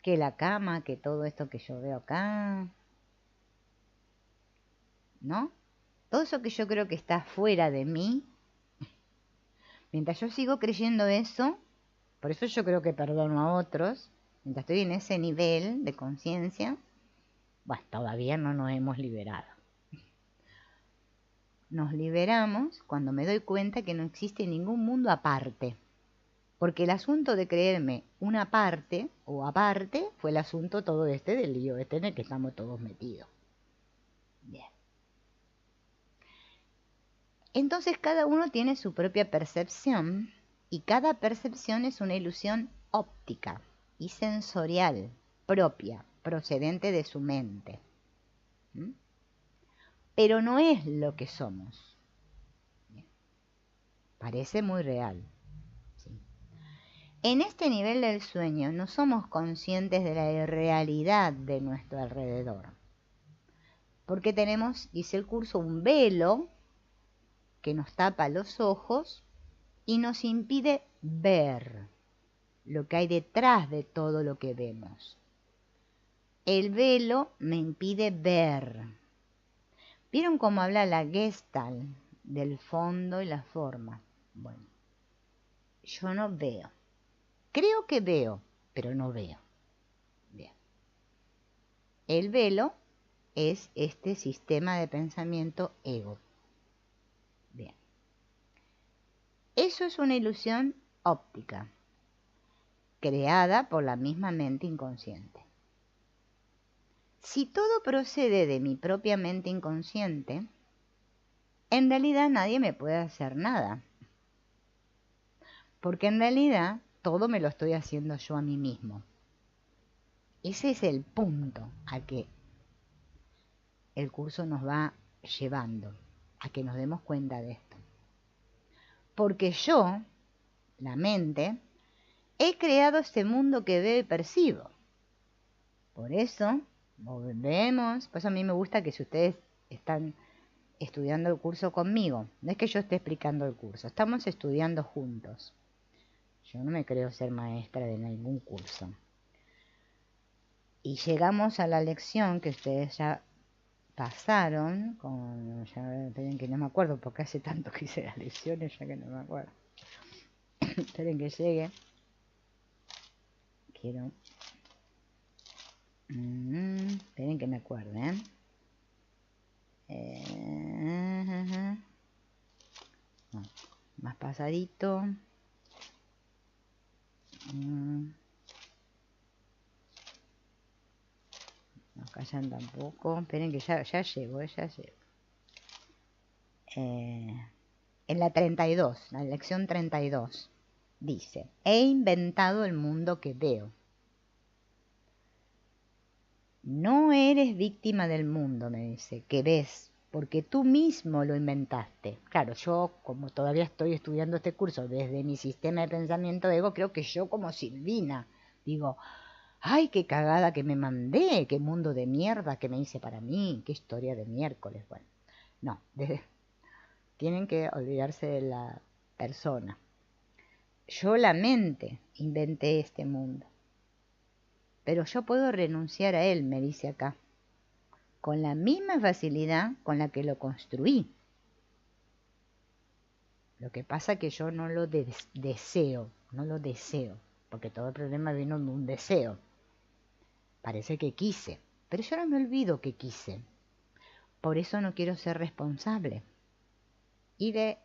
Que la cama, que todo esto que yo veo acá, ¿no? Todo eso que yo creo que está fuera de mí, mientras yo sigo creyendo eso, por eso yo creo que perdono a otros, mientras estoy en ese nivel de conciencia, bueno, todavía no nos hemos liberado. Nos liberamos cuando me doy cuenta que no existe ningún mundo aparte. Porque el asunto de creerme una parte o aparte fue el asunto todo este del lío este en el que estamos todos metidos. Bien. Entonces cada uno tiene su propia percepción y cada percepción es una ilusión óptica y sensorial propia, procedente de su mente. ¿Mm? Pero no es lo que somos. Bien. Parece muy real. ¿Sí? En este nivel del sueño no somos conscientes de la irrealidad de nuestro alrededor. Porque tenemos, dice el curso, un velo que nos tapa los ojos y nos impide ver lo que hay detrás de todo lo que vemos. El velo me impide ver. ¿Vieron cómo habla la Gestalt del fondo y la forma? Bueno, yo no veo. Creo que veo, pero no veo. Bien. El velo es este sistema de pensamiento ego. Bien. Eso es una ilusión óptica, creada por la misma mente inconsciente. Si todo procede de mi propia mente inconsciente, en realidad nadie me puede hacer nada. Porque en realidad todo me lo estoy haciendo yo a mí mismo. Ese es el punto a que el curso nos va llevando, a que nos demos cuenta de esto. Porque yo, la mente, he creado este mundo que veo y percibo. Por eso, volvemos, por eso a mí me gusta que si ustedes están estudiando el curso conmigo, no es que yo esté explicando el curso, estamos estudiando juntos. Yo no me creo ser maestra de ningún curso. Y llegamos a la lección que ustedes ya pasaron, ya esperen que no me acuerdo porque hace tanto que hice las lecciones ya que no me acuerdo. Esperen que llegue. Quiero... esperen que me acuerde, no, más pasadito. No callan tampoco. Esperen que ya llego, ya llego. En la 32, la lección 32, dice: he inventado el mundo que veo. No eres víctima del mundo, me dice, que ves, porque tú mismo lo inventaste. Claro, yo, como todavía estoy estudiando este curso desde mi sistema de pensamiento ego, creo que yo como Silvina digo, ay, qué cagada que me mandé, qué mundo de mierda que me hice para mí, qué historia de miércoles. Bueno, no, tienen que olvidarse de la persona. Yo, la mente, inventé este mundo. Pero yo puedo renunciar a él, me dice acá, con la misma facilidad con la que lo construí. Lo que pasa es que yo no lo deseo, no lo deseo. porque todo el problema vino de un deseo. Parece que quise, pero yo no me olvido que quise. Por eso no quiero ser responsable. Y le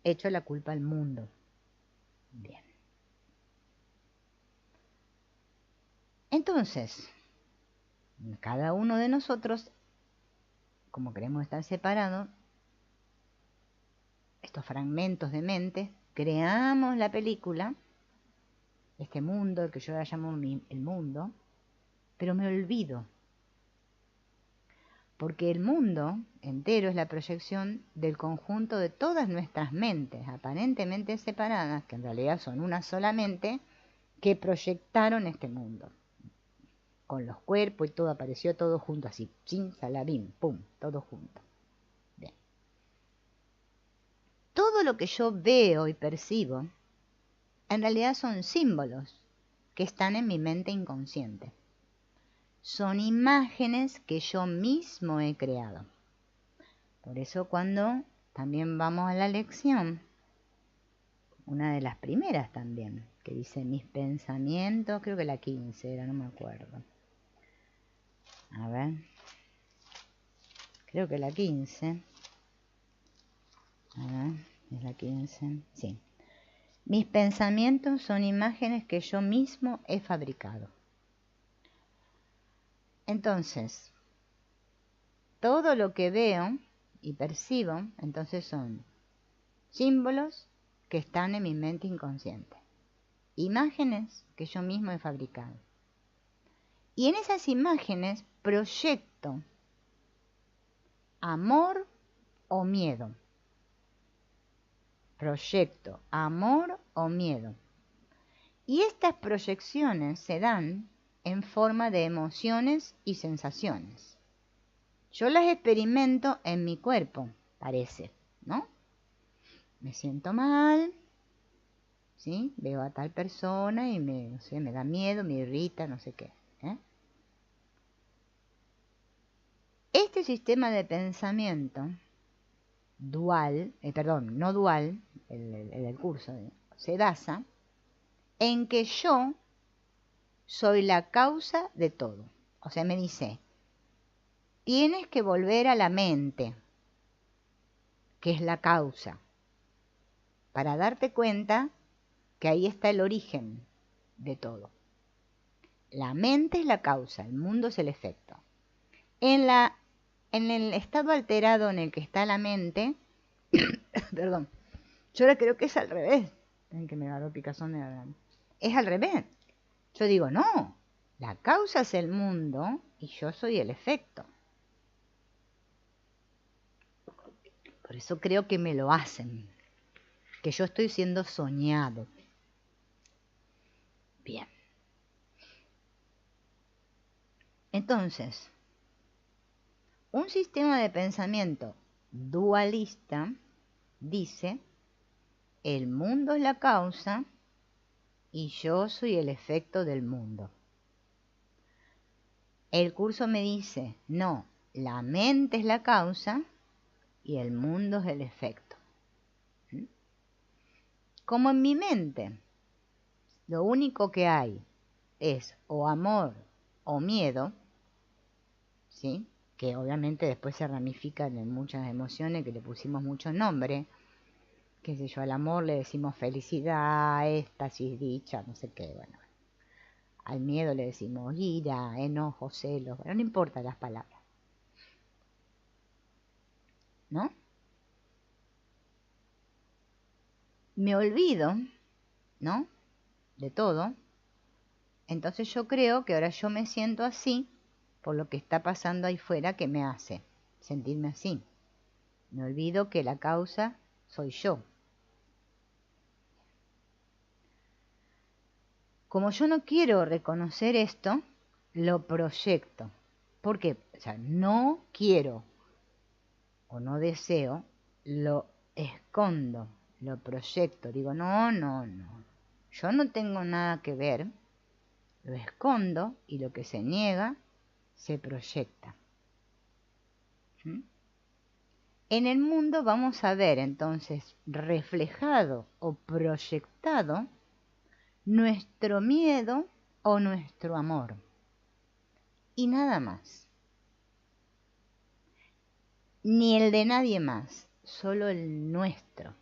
echo la culpa al mundo. Bien. Entonces, cada uno de nosotros, como queremos estar separados, estos fragmentos de mente, creamos la película, este mundo, el que yo la llamo el mundo, pero me olvido. Porque el mundo entero es la proyección del conjunto de todas nuestras mentes, aparentemente separadas, que en realidad son una sola mente, que proyectaron este mundo. Con los cuerpos y todo, apareció todo junto así, sin salabim, pum, todo junto. Bien. Todo lo que yo veo y percibo, en realidad son símbolos que están en mi mente inconsciente. Son imágenes que yo mismo he creado. Por eso cuando también vamos a la lección, una de las primeras también, que dice mis pensamientos, creo que la 15 era, no me acuerdo. A ver, creo que la 15. A ver, es la 15, sí. Mis pensamientos son imágenes que yo mismo he fabricado. Entonces, todo lo que veo y percibo, entonces son símbolos que están en mi mente inconsciente. Imágenes que yo mismo he fabricado. Y en esas imágenes proyecto amor o miedo. Proyecto amor o miedo. Y estas proyecciones se dan en forma de emociones y sensaciones. Yo las experimento en mi cuerpo, parece, ¿no? Me siento mal, ¿sí? Veo a tal persona y no sé, me da miedo, me irrita, no sé qué. Este sistema de pensamiento dual, no dual, el del curso, se basa en que yo soy la causa de todo. O sea, me dice, tienes que volver a la mente, que es la causa, para darte cuenta que ahí está el origen de todo. La mente es la causa, el mundo es el efecto. En el estado alterado en el que está la mente, perdón, yo ahora creo que es al revés. Ven que me agarró picazón de la... Es al revés. Yo digo, no, la causa es el mundo y yo soy el efecto. Por eso creo que me lo hacen, que yo estoy siendo soñado. Bien. Entonces, un sistema de pensamiento dualista dice, el mundo es la causa y yo soy el efecto del mundo. El curso me dice, no, la mente es la causa y el mundo es el efecto. Como en mi mente, lo único que hay es o amor o miedo, ¿sí? Que obviamente después se ramifican en muchas emociones que le pusimos muchos nombres. Qué sé yo, al amor le decimos felicidad, éxtasis, dicha, no sé qué, bueno. Al miedo le decimos ira, enojo, celos, bueno, no importa las palabras, ¿no? Me olvido, ¿no? De todo. Entonces yo creo que ahora yo me siento así por lo que está pasando ahí fuera que me hace sentirme así. Me olvido que la causa soy yo. Como yo no quiero reconocer esto, lo proyecto. ¿Por qué? O sea, no quiero o no deseo, lo escondo, lo proyecto. Digo, no, no, no. Yo no tengo nada que ver. Lo escondo y lo que se niega se proyecta. ¿Mm? En el mundo vamos a ver entonces reflejado o proyectado nuestro miedo o nuestro amor. Y nada más. Ni el de nadie más, solo el nuestro.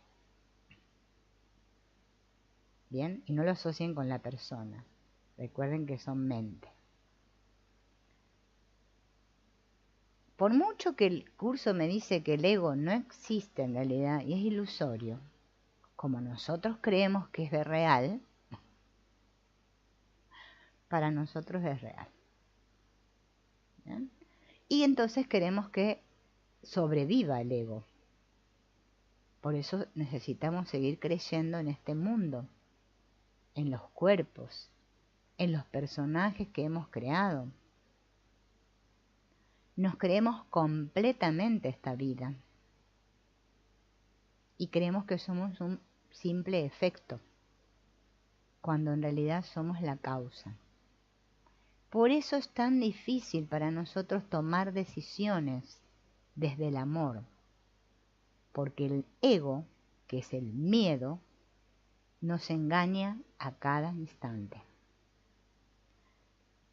Bien, y no lo asocien con la persona. Recuerden que son mente. Por mucho que el curso me dice que el ego no existe en realidad y es ilusorio, como nosotros creemos que es de real, para nosotros es real. ¿Bien? Y entonces queremos que sobreviva el ego. Por eso necesitamos seguir creyendo en este mundo, en los cuerpos, en los personajes que hemos creado. Nos creemos completamente esta vida y creemos que somos un simple efecto, cuando en realidad somos la causa. Por eso es tan difícil para nosotros tomar decisiones desde el amor, porque el ego, que es el miedo, nos engaña a cada instante.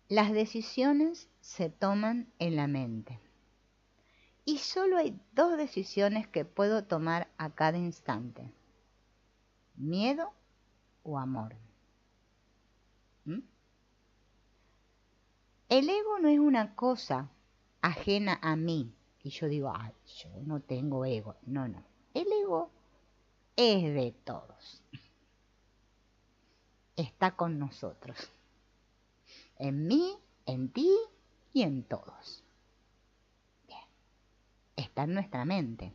Las decisiones se toman en la mente. Y solo hay dos decisiones que puedo tomar a cada instante: miedo o amor. ¿Mm? El ego no es una cosa ajena a mí. Y yo digo, ay, yo no tengo ego. No, no. El ego es de todos. Está con nosotros. En mí, en ti y en todos. Bien. Está en nuestra mente.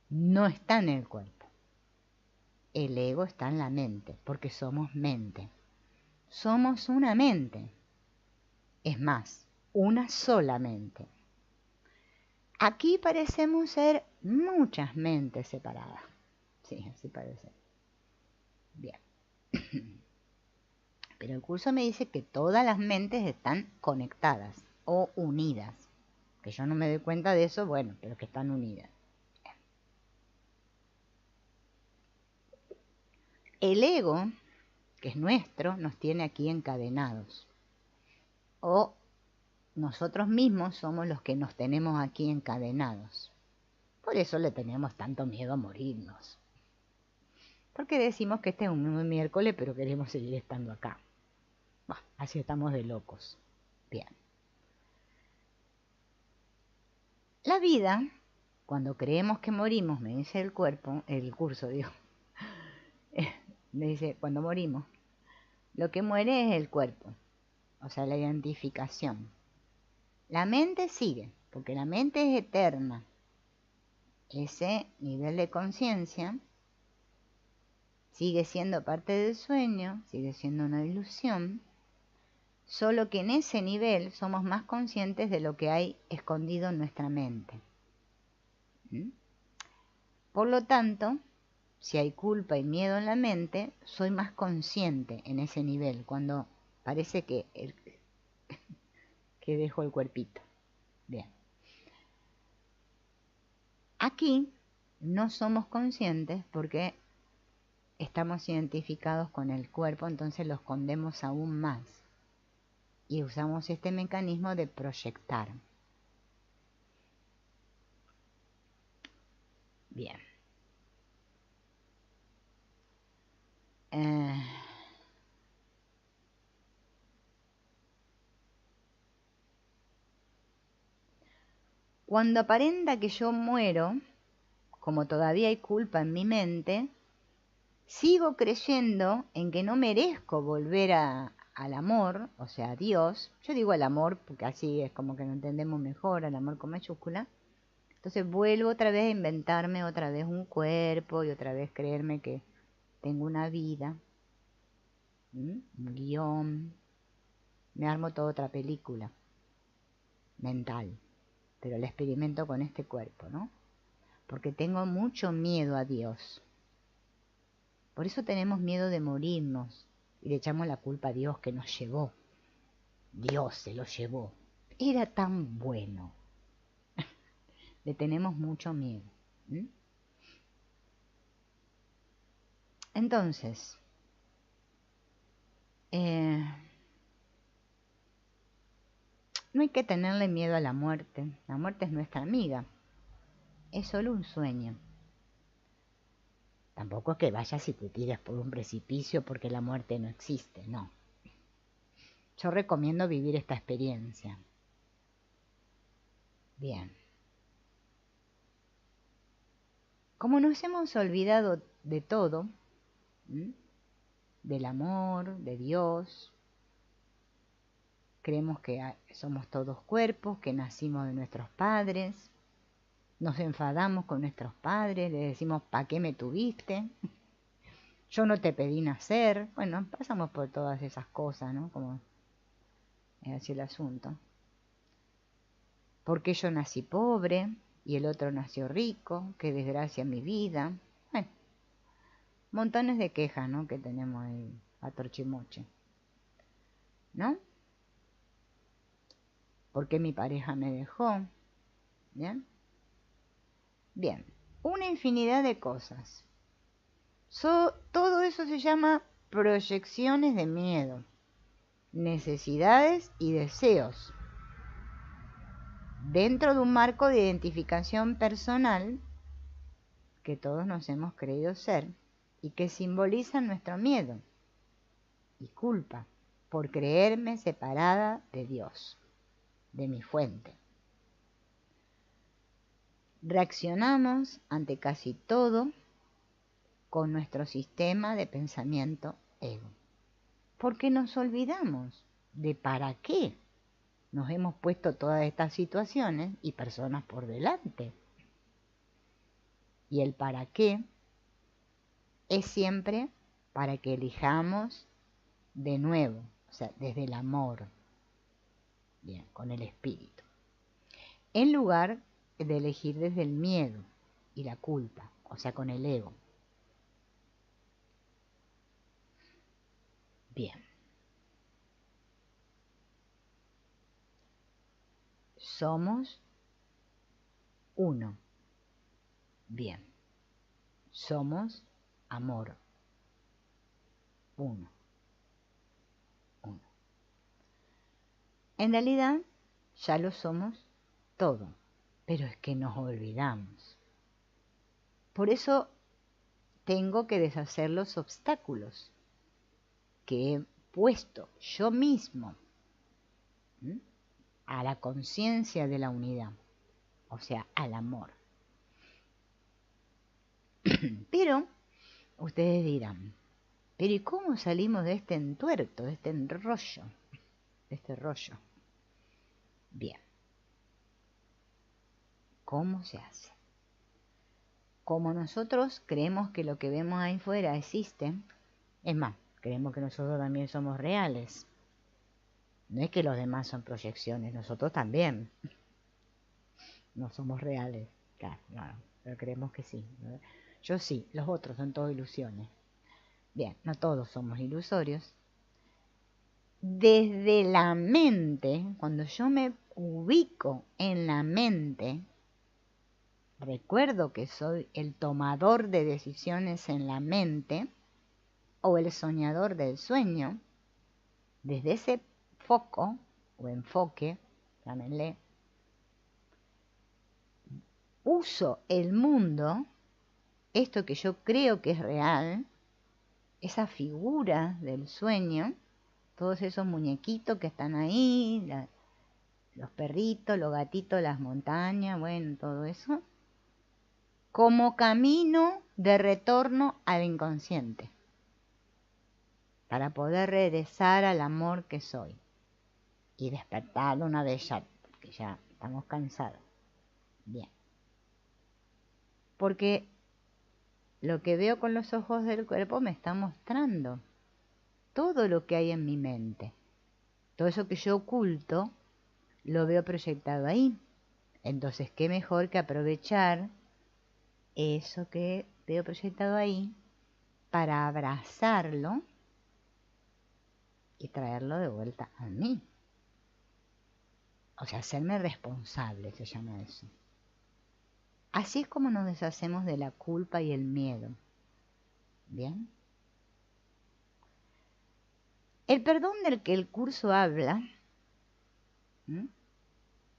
No está en el cuerpo. El ego está en la mente, porque somos mente. Somos una mente. Es más, una sola mente. Aquí parecemos ser muchas mentes separadas. Sí, así parece. Bien. Pero el curso me dice que todas las mentes están conectadas o unidas. Que yo no me doy cuenta de eso, bueno, pero que están unidas. El ego, que es nuestro, nos tiene aquí encadenados. O nosotros mismos somos los que nos tenemos aquí encadenados. Por eso le tenemos tanto miedo a morirnos. Porque decimos que este es un miércoles, pero queremos seguir estando acá. Bah, así estamos de locos. Bien. La vida, cuando creemos que morimos, me dice el cuerpo, el curso, digo, me dice, cuando morimos, lo que muere es el cuerpo, o sea, la identificación. La mente sigue, porque la mente es eterna. Ese nivel de conciencia sigue siendo parte del sueño, sigue siendo una ilusión, solo que en ese nivel somos más conscientes de lo que hay escondido en nuestra mente. ¿Mm? Por lo tanto, si hay culpa y miedo en la mente, soy más consciente en ese nivel, cuando parece que dejo el cuerpito. Bien. Aquí no somos conscientes porque estamos identificados con el cuerpo, entonces lo escondemos aún más. Y usamos este mecanismo de proyectar. Bien. Cuando aparenta que yo muero, como todavía hay culpa en mi mente, sigo creyendo en que no merezco volver al amor, o sea, a Dios. Yo digo al amor porque así es como que lo entendemos mejor, al amor con mayúscula. Entonces vuelvo otra vez a inventarme otra vez un cuerpo y otra vez creerme que tengo una vida, un guión. Me armo toda otra película mental, pero la experimento con este cuerpo, ¿no? Porque tengo mucho miedo a Dios. Por eso tenemos miedo de morirnos y le echamos la culpa a Dios que nos llevó. Dios se lo llevó. Era tan bueno. Le tenemos mucho miedo. ¿Mm? Entonces, no hay que tenerle miedo a la muerte. La muerte es nuestra amiga. Es solo un sueño. Tampoco es que vayas y te tires por un precipicio porque la muerte no existe, no. Yo recomiendo vivir esta experiencia. Bien. Como nos hemos olvidado de todo, del amor, de Dios, creemos que somos todos cuerpos, que nacimos de nuestros padres, nos enfadamos con nuestros padres, le decimos, ¿para qué me tuviste? Yo no te pedí nacer. Bueno, pasamos por todas esas cosas, ¿no? Como es así el asunto. ¿Por qué yo nací pobre y el otro nació rico? Qué desgracia mi vida. Bueno, montones de quejas, ¿no? Que tenemos ahí a torchimoche, ¿no? ¿Por qué mi pareja me dejó? ¿Bien? Bien, una infinidad de cosas. Todo eso se llama proyecciones de miedo, necesidades y deseos, dentro de un marco de identificación personal que todos nos hemos creído ser y que simbolizan nuestro miedo y culpa por creerme separada de Dios, de mi fuente. Reaccionamos ante casi todo con nuestro sistema de pensamiento ego, porque nos olvidamos de para qué nos hemos puesto todas estas situaciones y personas por delante. Y el para qué es siempre para que elijamos de nuevo, o sea, desde el amor, bien, con el espíritu, en lugar de elegir desde el miedo y la culpa, o sea, con el ego. Bien. Somos uno. Bien. Somos amor. Uno. Uno. En realidad, ya lo somos todo, pero es que nos olvidamos. Por eso tengo que deshacer los obstáculos que he puesto yo mismo a la conciencia de la unidad, o sea, al amor. Pero ustedes dirán, pero ¿y cómo salimos de este entuerto, de este enrollo, de este rollo? Bien, ¿cómo se hace? Como nosotros creemos que lo que vemos ahí fuera existe, es más, creemos que nosotros también somos reales. No es que los demás son proyecciones, nosotros también. No somos reales, claro, no, pero creemos que sí. Yo sí, los otros son todos ilusiones. Bien, no todos somos ilusorios. Desde la mente, cuando yo me ubico en la mente, recuerdo que soy el tomador de decisiones en la mente o el soñador del sueño, desde ese foco o enfoque, llámenle, uso el mundo, esto que yo creo que es real, esa figura del sueño, todos esos muñequitos que están ahí, los perritos, los gatitos, las montañas, bueno, todo eso, como camino de retorno al inconsciente, para poder regresar al amor que soy y despertar una vez ya, porque ya estamos cansados. Bien. Porque lo que veo con los ojos del cuerpo me está mostrando todo lo que hay en mi mente. Todo eso que yo oculto, lo veo proyectado ahí. Entonces, ¿qué mejor que aprovechar eso que veo proyectado ahí para abrazarlo y traerlo de vuelta a mí? O sea, hacerme responsable, se llama eso. Así es como nos deshacemos de la culpa y el miedo. ¿Bien? El perdón del que el curso habla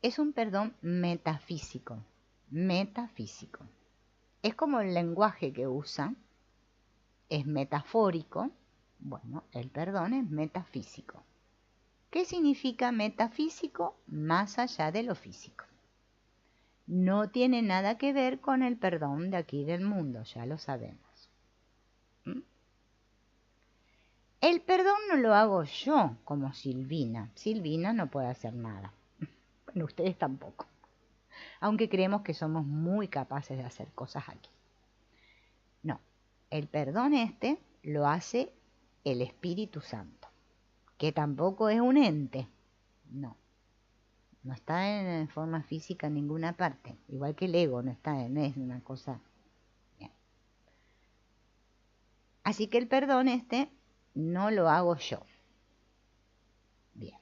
es un perdón metafísico. Metafísico. Es como el lenguaje que usa, es metafórico. Bueno, el perdón es metafísico. ¿Qué significa metafísico? Más allá de lo físico. No tiene nada que ver con el perdón de aquí del mundo, ya lo sabemos. El perdón no lo hago yo como Silvina. Silvina no puede hacer nada. Bueno, ustedes tampoco. Aunque creemos que somos muy capaces de hacer cosas aquí. No, el perdón lo hace el Espíritu Santo, que tampoco es un ente. No está en forma física en ninguna parte. Igual que el ego, no es una cosa. Bien. Así que el perdón no lo hago yo. Bien.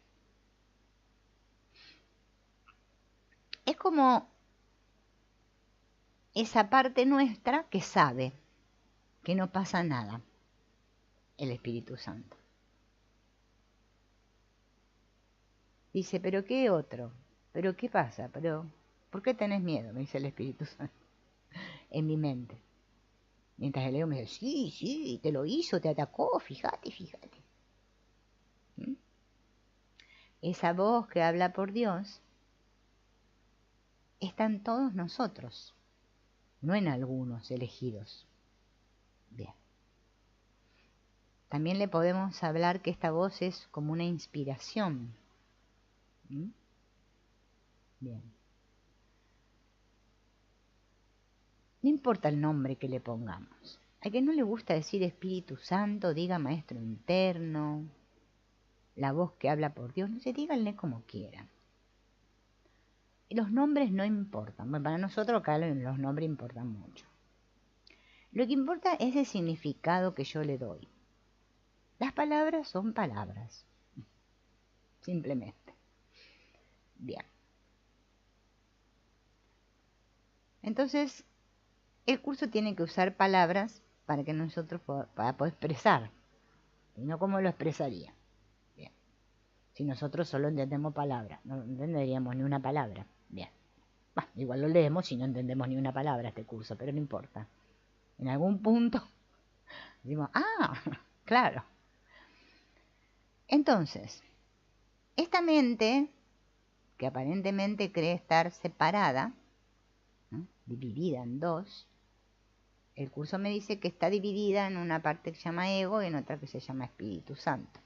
Es como esa parte nuestra que sabe que no pasa nada. El Espíritu Santo. Dice, ¿pero qué otro? ¿Pero qué pasa? ¿Pero por qué tenés miedo? Me dice el Espíritu Santo. En mi mente. Mientras el ego me dice, sí, te lo hizo, te atacó, fíjate. ¿Mm? Esa voz que habla por Dios está en todos nosotros, no en algunos elegidos. Bien. También le podemos hablar que esta voz es como una inspiración. Bien. No importa el nombre que le pongamos. A quien no le gusta decir Espíritu Santo, diga Maestro Interno, la voz que habla por Dios, no sé, díganle como quieran. Los nombres no importan. Bueno, para nosotros acá los nombres importan mucho. Lo que importa es el significado que yo le doy. Las palabras son palabras. Simplemente. Bien. Entonces, el curso tiene que usar palabras para que nosotros para poder expresar. Y no como lo expresaría. Bien. Si nosotros solo entendemos palabras, no entenderíamos ni una palabra. Bien. Bah, igual lo leemos si no entendemos ni una palabra este curso, pero no importa. En algún punto decimos, claro. Entonces, esta mente, que aparentemente cree estar separada, ¿no?, dividida en dos, el curso me dice que está dividida en una parte que se llama ego y en otra que se llama Espíritu Santo.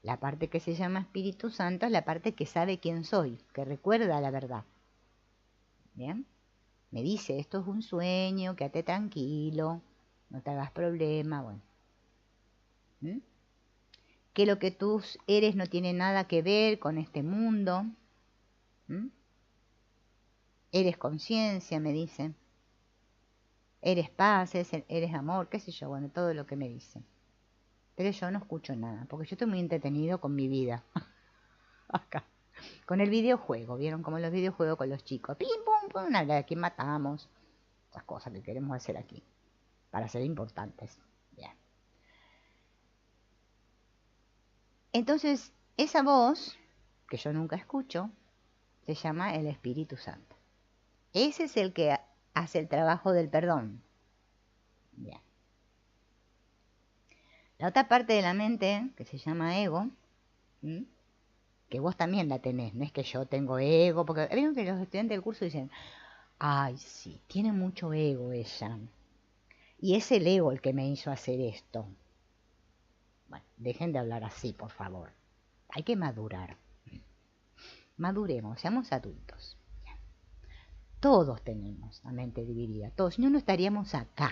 La parte que se llama Espíritu Santo es la parte que sabe quién soy, que recuerda la verdad. ¿Bien? Me dice, esto es un sueño, quédate tranquilo, no te hagas problema, bueno. Que lo que tú eres no tiene nada que ver con este mundo. Eres conciencia, me dice. Eres paz, eres amor, qué sé yo, bueno, todo lo que me dice. Pero yo no escucho nada, porque yo estoy muy entretenido con mi vida. Acá. Con el videojuego, ¿vieron? Como los videojuegos con los chicos. Pim, pum, pum, a quién matamos. Esas cosas que queremos hacer aquí. Para ser importantes. Bien. Entonces, esa voz, que yo nunca escucho, se llama el Espíritu Santo. Ese es el que hace el trabajo del perdón. Bien. La otra parte de la mente, que se llama ego, que vos también la tenés, no es que yo tengo ego, porque vieron que los estudiantes del curso dicen, ay, sí, tiene mucho ego ella, y es el ego el que me hizo hacer esto. Bueno, dejen de hablar así, por favor. Hay que madurar. Maduremos, seamos adultos. Todos tenemos la mente dividida, todos, si no, no estaríamos acá.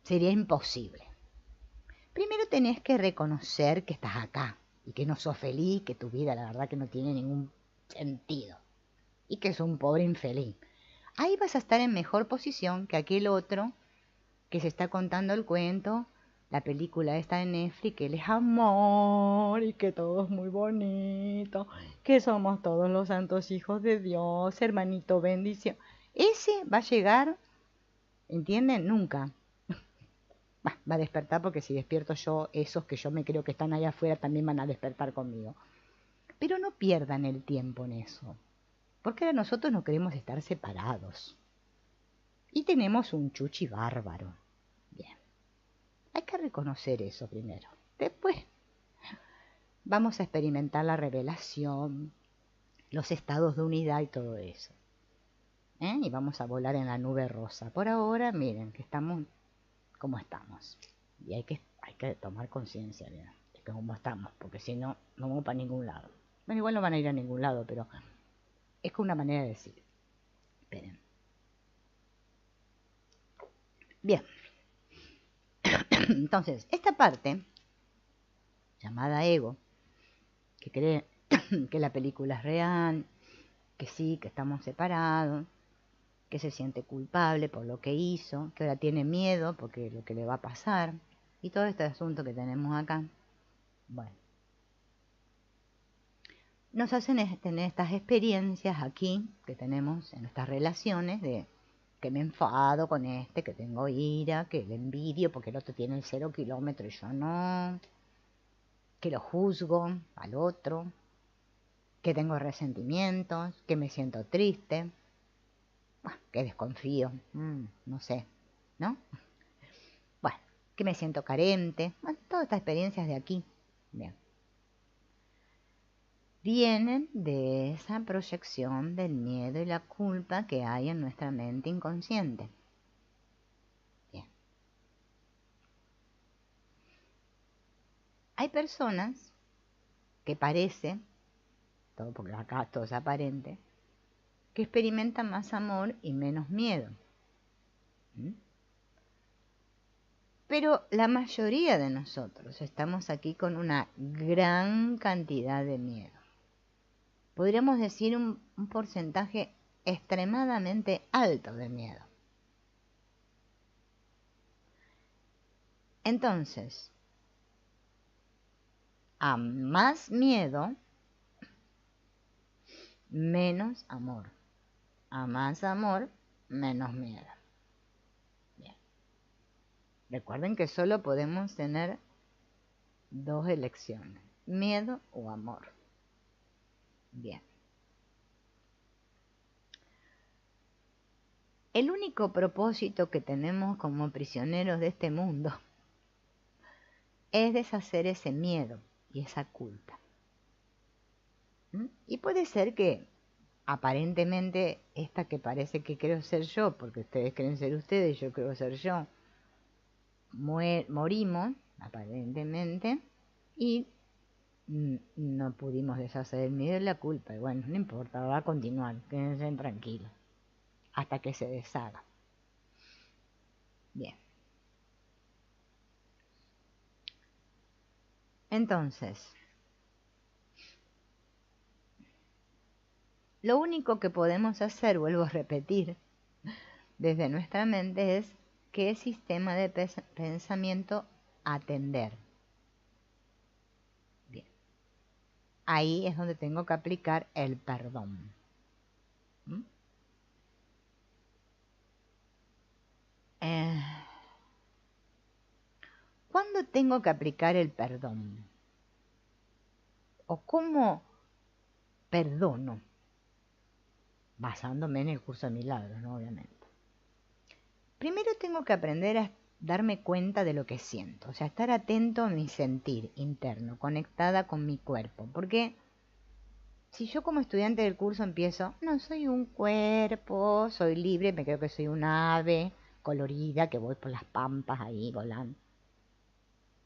Sería imposible. Primero tenés que reconocer que estás acá y que no sos feliz, que tu vida la verdad que no tiene ningún sentido y que sos un pobre infeliz. Ahí vas a estar en mejor posición que aquel otro que se está contando el cuento, la película esta de Netflix, que él es amor y que todo es muy bonito, que somos todos los santos hijos de Dios, hermanito, bendición. Ese va a llegar, ¿entienden? Nunca. va a despertar porque si despierto yo, esos que yo me creo que están allá afuera también van a despertar conmigo. Pero no pierdan el tiempo en eso, porque ahora nosotros no queremos estar separados. Y tenemos un chuchi bárbaro. Bien, hay que reconocer eso primero. Después vamos a experimentar la revelación, los estados de unidad y todo eso. Y vamos a volar en la nube rosa. Por ahora, miren, que estamos como estamos. Y hay que tomar conciencia de cómo estamos, porque si no, no vamos para ningún lado. Bueno, igual no van a ir a ningún lado, pero es como una manera de decir. Esperen. Bien. Entonces, esta parte, llamada ego, que cree que la película es real, que sí, que estamos separados, que se siente culpable por lo que hizo, que ahora tiene miedo porque lo que le va a pasar, y todo este asunto que tenemos acá, bueno, nos hacen tener estas experiencias aquí que tenemos en nuestras relaciones de que me enfado con este, que tengo ira, que le envidio porque el otro tiene el 0 kilómetro y yo no, que lo juzgo al otro, que tengo resentimientos, que me siento triste, que desconfío, no sé, ¿no? Bueno, que me siento carente, bueno, todas estas experiencias de aquí, bien, vienen de esa proyección del miedo y la culpa que hay en nuestra mente inconsciente. Bien. Hay personas que parece, todo porque acá todo es aparente, que experimentan más amor y menos miedo. Pero la mayoría de nosotros estamos aquí con una gran cantidad de miedo. Podríamos decir un porcentaje extremadamente alto de miedo. Entonces, a más miedo, menos amor. A más amor, menos miedo. Bien. Recuerden que solo podemos tener dos elecciones, miedo o amor. Bien. El único propósito que tenemos como prisioneros de este mundo es deshacer ese miedo y esa culpa. Y puede ser que aparentemente esta que parece que creo ser yo, porque ustedes creen ser ustedes y yo creo ser yo, morimos aparentemente y no pudimos deshacer el miedo y la culpa. Y bueno, no importa, va a continuar, quédense tranquilos hasta que se deshaga. Bien. Entonces, lo único que podemos hacer, vuelvo a repetir, desde nuestra mente es qué sistema de pensamiento atender. Bien. Ahí es donde tengo que aplicar el perdón. ¿Cuándo tengo que aplicar el perdón? ¿O cómo perdono? Basándome en el curso de milagros, ¿no? Obviamente. Primero tengo que aprender a darme cuenta de lo que siento, o sea, estar atento a mi sentir interno, conectada con mi cuerpo, porque si yo como estudiante del curso empiezo, no, soy un cuerpo, soy libre, me creo que soy un ave colorida que voy por las pampas ahí volando,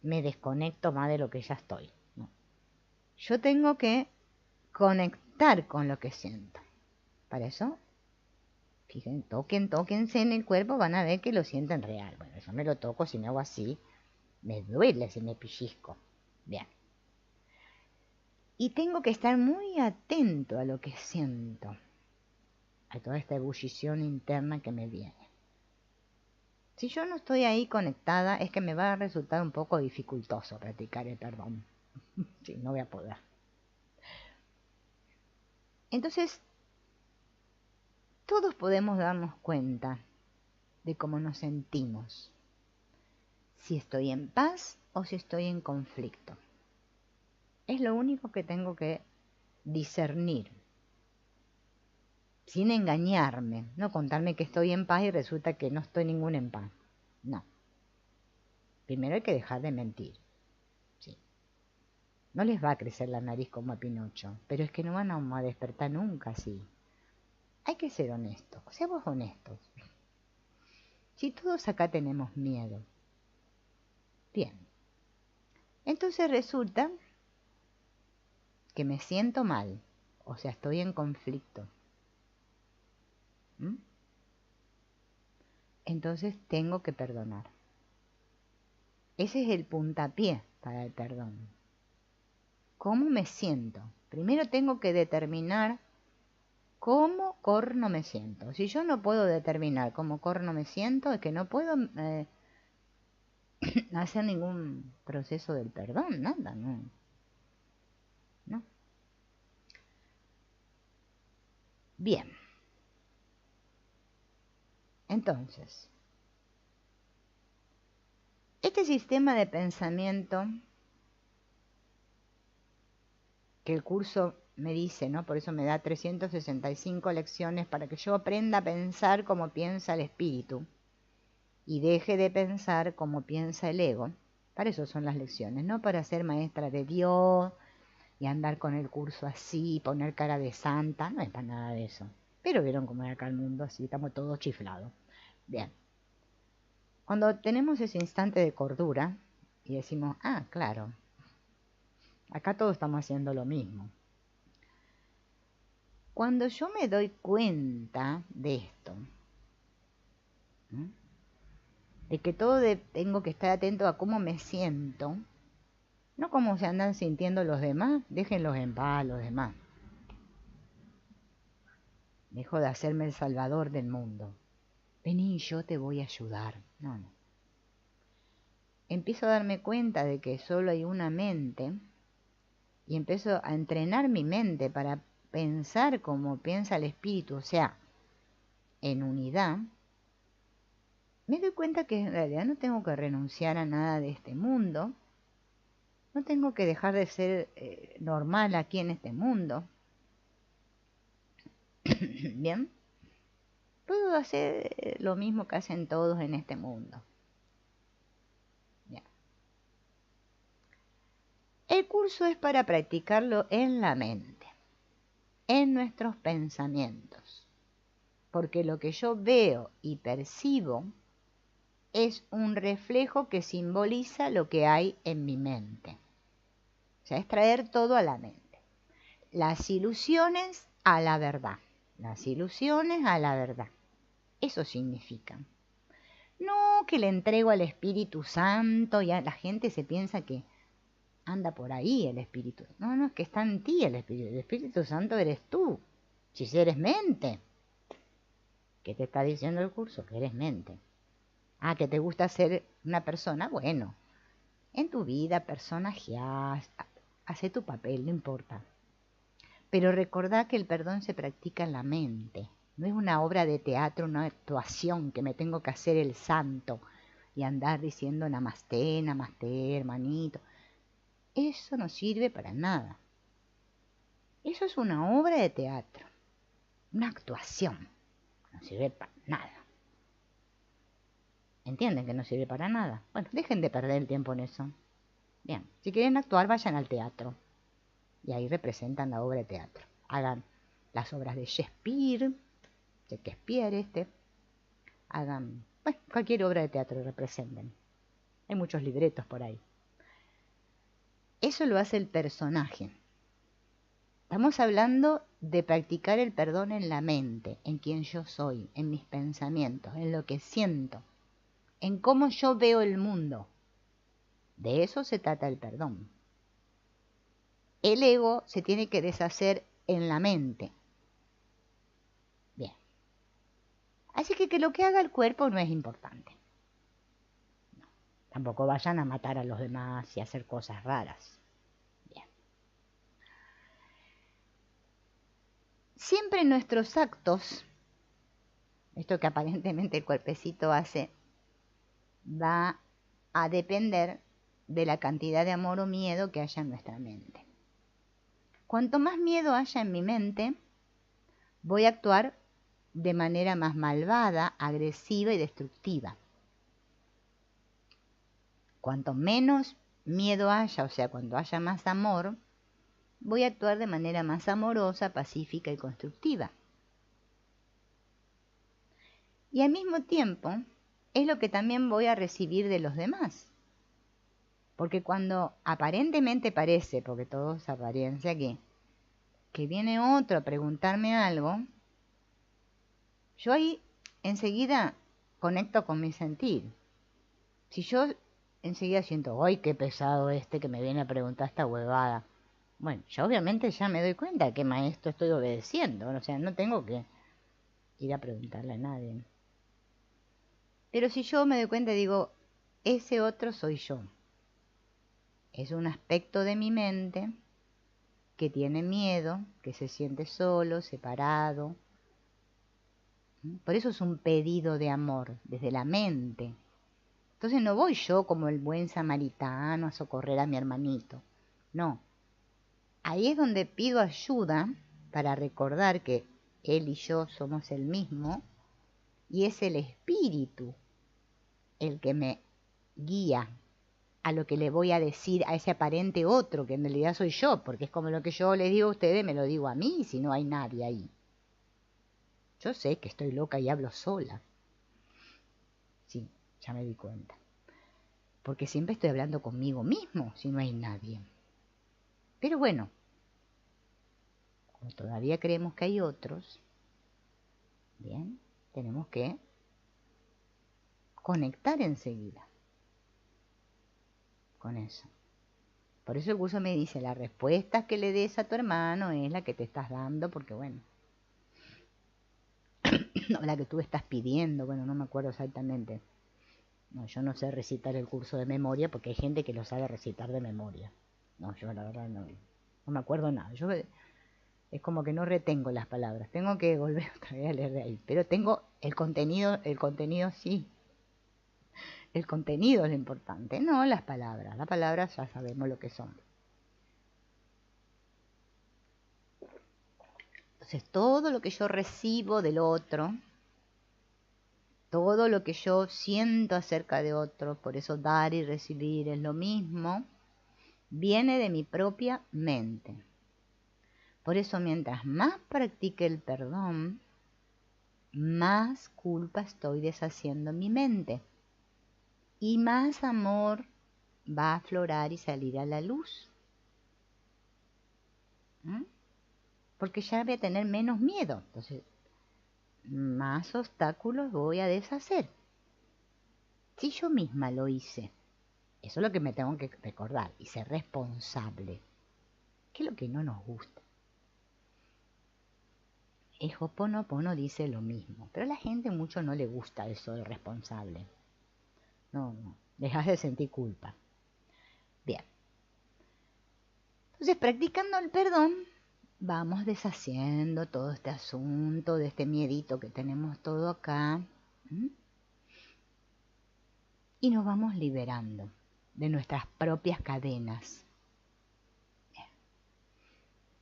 me desconecto más de lo que ya estoy, ¿no? Yo tengo que conectar con lo que siento. Para eso, fíjense, tóquense en el cuerpo, van a ver que lo sienten real. Bueno, yo me lo toco, si me hago así, me duele si me pellizco. Bien. Y tengo que estar muy atento a lo que siento, a toda esta ebullición interna que me viene. Si yo no estoy ahí conectada, es que me va a resultar un poco dificultoso practicar el perdón. Sí, no voy a poder. Entonces, todos podemos darnos cuenta de cómo nos sentimos si estoy en paz o si estoy en conflicto. Es lo único que tengo que discernir, sin engañarme, no contarme que estoy en paz y resulta que no estoy ningún en paz. No. Primero hay que dejar de mentir. Sí. No les va a crecer la nariz como a Pinocho, pero es que no van a despertar nunca así. Hay que ser honestos, seamos honestos. Si todos acá tenemos miedo. Bien. Entonces resulta que me siento mal, o sea, estoy en conflicto. ¿Mm? Entonces tengo que perdonar. Ese es el puntapié para el perdón. ¿Cómo me siento? Primero tengo que determinar cómo corno me siento. Si yo no puedo determinar cómo corno me siento, es que no puedo hacer ningún proceso del perdón, nada, no. ¿No? Bien. Entonces, este sistema de pensamiento que el curso me dice, ¿no? Por eso me da 365 lecciones para que yo aprenda a pensar como piensa el espíritu y deje de pensar como piensa el ego. Para eso son las lecciones, no para ser maestra de Dios y andar con el curso así, poner cara de santa, no es para nada de eso. Pero vieron cómo es acá el mundo, así estamos todos chiflados. Bien. Cuando tenemos ese instante de cordura y decimos, ah, claro, acá todos estamos haciendo lo mismo. Cuando yo me doy cuenta de esto, ¿sí? De que tengo que estar atento a cómo me siento, no cómo se andan sintiendo los demás, déjenlos en paz los demás. Dejo de hacerme el salvador del mundo. Vení, yo te voy a ayudar. No, no. Empiezo a darme cuenta de que solo hay una mente y empiezo a entrenar mi mente para pensar como piensa el espíritu, o sea, en unidad. Me doy cuenta que en realidad no tengo que renunciar a nada de este mundo, no tengo que dejar de ser normal aquí en este mundo. Bien, puedo hacer lo mismo que hacen todos en este mundo. Bien. El curso es para practicarlo en la mente, en nuestros pensamientos, porque lo que yo veo y percibo es un reflejo que simboliza lo que hay en mi mente. O sea, es traer todo a la mente. Las ilusiones a la verdad. Las ilusiones a la verdad. Eso significa. No que le entrego al Espíritu Santo y la gente se piensa que anda por ahí el Espíritu. No, no, es que está en ti el Espíritu. El Espíritu Santo eres tú. Si eres mente. ¿Qué te está diciendo el curso? Que eres mente. Ah, que te gusta ser una persona. Bueno, en tu vida personajeás, hace tu papel, no importa. Pero recordá que el perdón se practica en la mente. No es una obra de teatro, una actuación que me tengo que hacer el santo y andar diciendo namasté, namasté, hermanito. Eso no sirve para nada. Eso es una obra de teatro, una actuación. No sirve para nada. ¿Entienden que no sirve para nada? Bueno, dejen de perder el tiempo en eso. Bien, si quieren actuar, vayan al teatro. Y ahí representan la obra de teatro. Hagan las obras de Shakespeare, hagan, bueno, cualquier obra de teatro representen. Hay muchos libretos por ahí. Eso lo hace el personaje. Estamos hablando de practicar el perdón en la mente, en quien yo soy, en mis pensamientos, en lo que siento, en cómo yo veo el mundo. De eso se trata el perdón. El ego se tiene que deshacer en la mente. Bien. Así que lo que haga el cuerpo no es importante. No. Tampoco vayan a matar a los demás y a hacer cosas raras. Bien. Siempre nuestros actos, esto que aparentemente el cuerpecito hace, va a depender de la cantidad de amor o miedo que haya en nuestra mente. Cuanto más miedo haya en mi mente, voy a actuar de manera más malvada, agresiva y destructiva. Cuanto menos miedo haya, o sea, cuando haya más amor, voy a actuar de manera más amorosa, pacífica y constructiva. Y al mismo tiempo, es lo que también voy a recibir de los demás. Porque cuando aparentemente parece, porque todo es apariencia aquí, que viene otro a preguntarme algo, yo ahí enseguida conecto con mi sentir. Si yo enseguida siento, ¡ay, qué pesado este que me viene a preguntar esta huevada! Bueno, yo obviamente ya me doy cuenta de qué maestro estoy obedeciendo. O sea, no tengo que ir a preguntarle a nadie. Pero si yo me doy cuenta y digo, ese otro soy yo. Es un aspecto de mi mente que tiene miedo, que se siente solo, separado. Por eso es un pedido de amor, desde la mente. Entonces no voy yo como el buen samaritano a socorrer a mi hermanito. No. Ahí es donde pido ayuda para recordar que él y yo somos el mismo y es el espíritu el que me guía a lo que le voy a decir a ese aparente otro, que en realidad soy yo, porque es como lo que yo les digo a ustedes, me lo digo a mí, si no hay nadie ahí. Yo sé que estoy loca y hablo sola. Sí, ya me di cuenta. Porque siempre estoy hablando conmigo mismo, si no hay nadie. Pero bueno, como todavía creemos que hay otros, bien, tenemos que conectar enseguida con eso. Por eso el curso me dice, la respuesta que le des a tu hermano es la que te estás dando, porque bueno, no la que tú estás pidiendo, bueno, no me acuerdo exactamente. No, yo no sé recitar el curso de memoria porque hay gente que lo sabe recitar de memoria. No, yo la verdad no me acuerdo nada. Yo es como que no retengo las palabras. Tengo que volver otra vez a leer de ahí. Pero tengo el contenido sí. El contenido es lo importante, no las palabras. Las palabras ya sabemos lo que son. Entonces, todo lo que yo recibo del otro, todo lo que yo siento acerca de otro, por eso dar y recibir es lo mismo, viene de mi propia mente. Por eso, mientras más practique el perdón, más culpa estoy deshaciendo en mi mente. Y más amor va a aflorar y salir a la luz. Porque ya voy a tener menos miedo. Entonces, más obstáculos voy a deshacer. Si yo misma lo hice, eso es lo que me tengo que recordar y ser responsable. ¿Qué es lo que no nos gusta? El Ho'oponopono dice lo mismo, pero a la gente mucho no le gusta eso de responsable. No, les hace sentir culpa. Bien. Entonces, practicando el perdón, vamos deshaciendo todo este asunto, de este miedito que tenemos todo acá. Y nos vamos liberando de nuestras propias cadenas.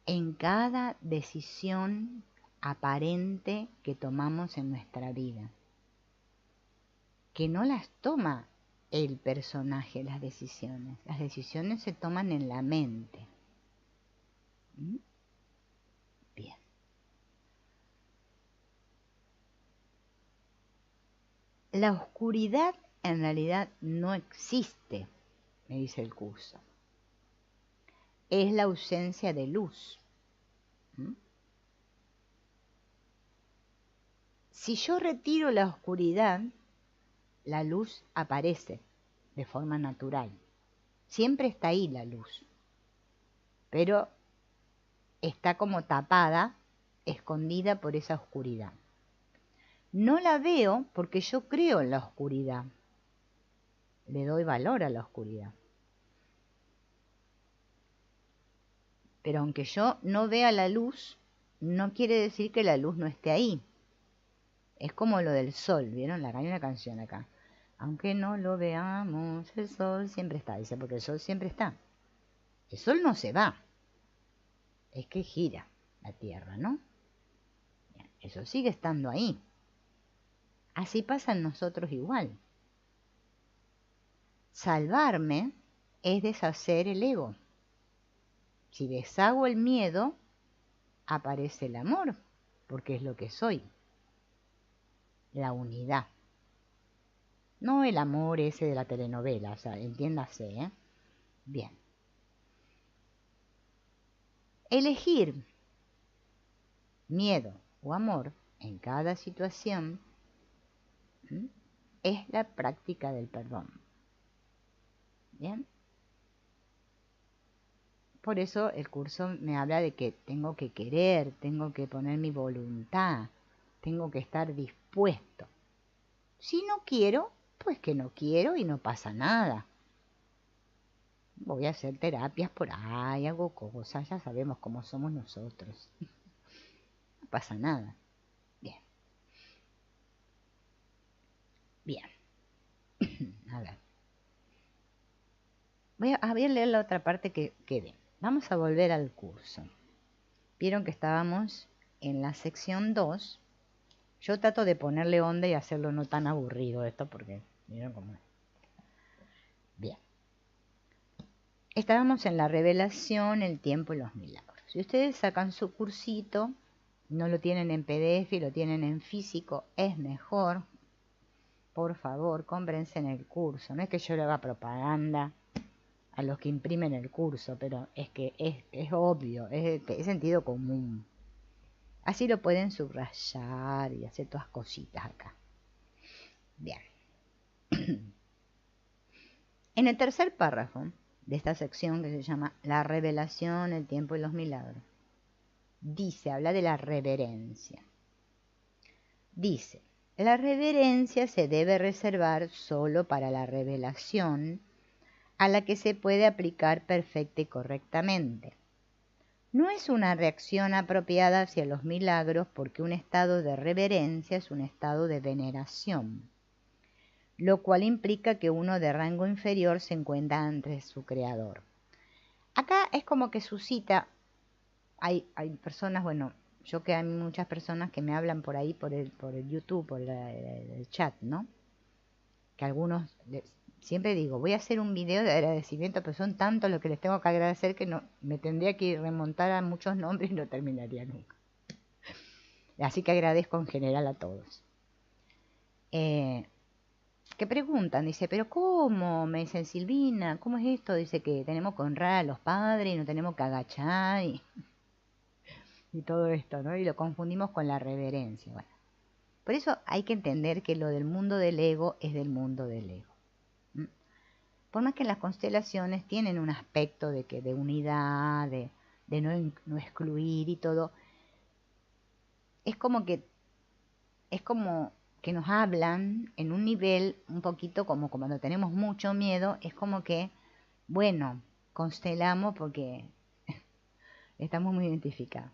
En cada decisión aparente que tomamos en nuestra vida, que no las toma el personaje, las decisiones se toman en la mente. Bien. La oscuridad en realidad no existe, me dice el curso. Es la ausencia de luz. Si yo retiro la oscuridad, la luz aparece de forma natural. Siempre está ahí la luz, pero está como tapada, escondida por esa oscuridad. No la veo porque yo creo en la oscuridad. Le doy valor a la oscuridad. Pero aunque yo no vea la luz, no quiere decir que la luz no esté ahí. Es como lo del sol, ¿vieron? Hay una canción acá. Aunque no lo veamos, el sol siempre está. Dice, porque el sol siempre está. El sol no se va. Es que gira la Tierra, ¿no? Bien, eso sigue estando ahí. Así pasa en nosotros igual. Salvarme es deshacer el ego. Si deshago el miedo, aparece el amor, porque es lo que soy. La unidad. No el amor ese de la telenovela, o sea, entiéndase, ¿eh? Bien. Elegir miedo o amor en cada situación es la práctica del perdón. Bien. Por eso el curso me habla de que tengo que querer, tengo que poner mi voluntad, tengo que estar dispuesto. Si no quiero, pues que no quiero y no pasa nada. Voy a hacer terapias por ahí, hago cosas, ya sabemos cómo somos nosotros. No pasa nada. Bien. Bien. A ver. Voy a leer la otra parte que quede. Vamos a volver al curso. Vieron que estábamos en la sección 2. Yo trato de ponerle onda y hacerlo no tan aburrido esto porque miren cómo es. Bien. Estábamos en la revelación, el tiempo y los milagros. Si ustedes sacan su cursito, no lo tienen en PDF y lo tienen en físico, es mejor. Por favor, cómprense en el curso. No es que yo le haga propaganda a los que imprimen el curso, pero es que es obvio, es sentido común. Así lo pueden subrayar y hacer todas cositas acá. Bien. En el tercer párrafo de esta sección que se llama La revelación, el tiempo y los milagros, habla de la reverencia. Dice, la reverencia se debe reservar solo para la revelación a la que se puede aplicar perfecta y correctamente. No es una reacción apropiada hacia los milagros porque un estado de reverencia es un estado de veneración, lo cual implica que uno de rango inferior se encuentra ante su creador. Acá es como que suscita, hay personas, bueno, yo que hay muchas personas que me hablan por ahí, por el YouTube, por el chat, ¿no? Que algunos, siempre digo, voy a hacer un video de agradecimiento, pero son tantos los que les tengo que agradecer que no me tendría que remontar a muchos nombres y no terminaría nunca. Así que agradezco en general a todos. Que preguntan, dice, pero ¿cómo? Me dicen, Silvina, ¿cómo es esto? Dice que tenemos que honrar a los padres y no tenemos que agachar y todo esto, ¿no? Y lo confundimos con la reverencia. Bueno, por eso hay que entender que lo del mundo del ego es del mundo del ego. Por más que las constelaciones tienen un aspecto de unidad, de no excluir y todo, es como que nos hablan en un nivel un poquito como cuando tenemos mucho miedo, es como que, bueno, constelamos porque estamos muy identificados.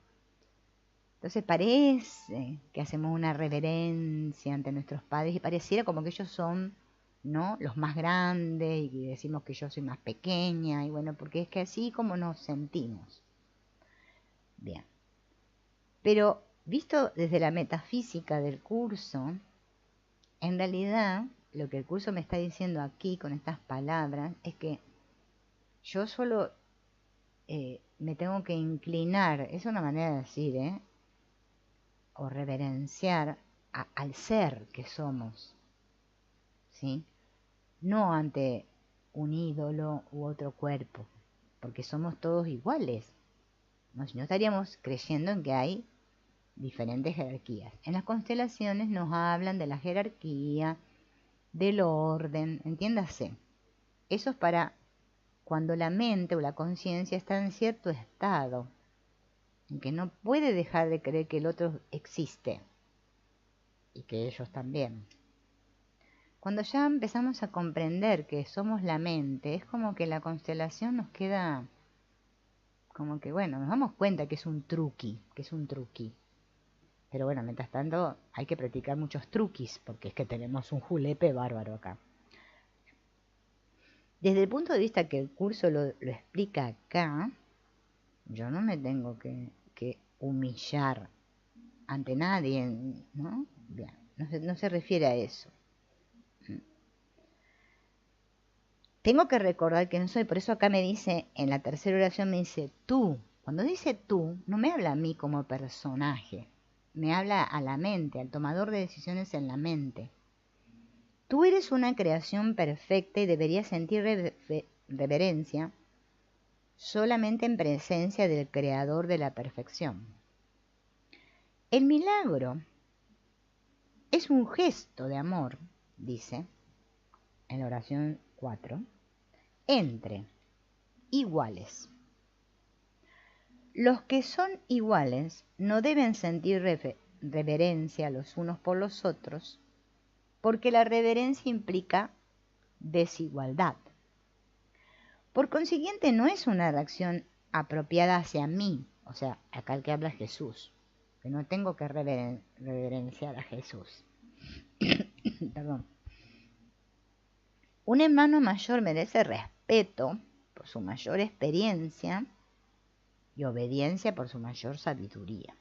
Entonces parece que hacemos una reverencia ante nuestros padres y pareciera como que ellos son, ¿no?, los más grandes y decimos que yo soy más pequeña y bueno, porque es que así como nos sentimos. Bien. Pero visto desde la metafísica del curso, en realidad lo que el curso me está diciendo aquí con estas palabras es que yo solo me tengo que inclinar, es una manera de decir, o reverenciar al ser que somos, ¿sí? No ante un ídolo u otro cuerpo, porque somos todos iguales, ¿no? Si no estaríamos creyendo en que hay diferentes jerarquías. En las constelaciones nos hablan de la jerarquía, del orden, entiéndase. Eso es para cuando la mente o la conciencia está en cierto estado, en que no puede dejar de creer que el otro existe y que ellos también. Cuando ya empezamos a comprender que somos la mente, es como que la constelación nos queda como que, bueno, nos damos cuenta que es un truqui, Pero bueno, mientras tanto hay que practicar muchos truquis, porque es que tenemos un julepe bárbaro acá. Desde el punto de vista que el curso lo explica acá, yo no me tengo que humillar ante nadie, ¿no? Bien, no se refiere a eso. Tengo que recordar que no soy, por eso acá me dice, en la tercera oración me dice tú. Cuando dice tú, no me habla a mí como personaje, me habla a la mente, al tomador de decisiones en la mente. Tú eres una creación perfecta y deberías sentir reverencia solamente en presencia del Creador de la perfección. El milagro es un gesto de amor, dice en la oración 4, entre iguales. Los que son iguales no deben sentir reverencia los unos por los otros, porque la reverencia implica desigualdad. Por consiguiente, no es una reacción apropiada hacia mí, o sea, acá el que habla es Jesús, que no tengo que reverenciar a Jesús. Perdón. Un hermano mayor merece respeto por su mayor experiencia y obediencia por su mayor sabiduría.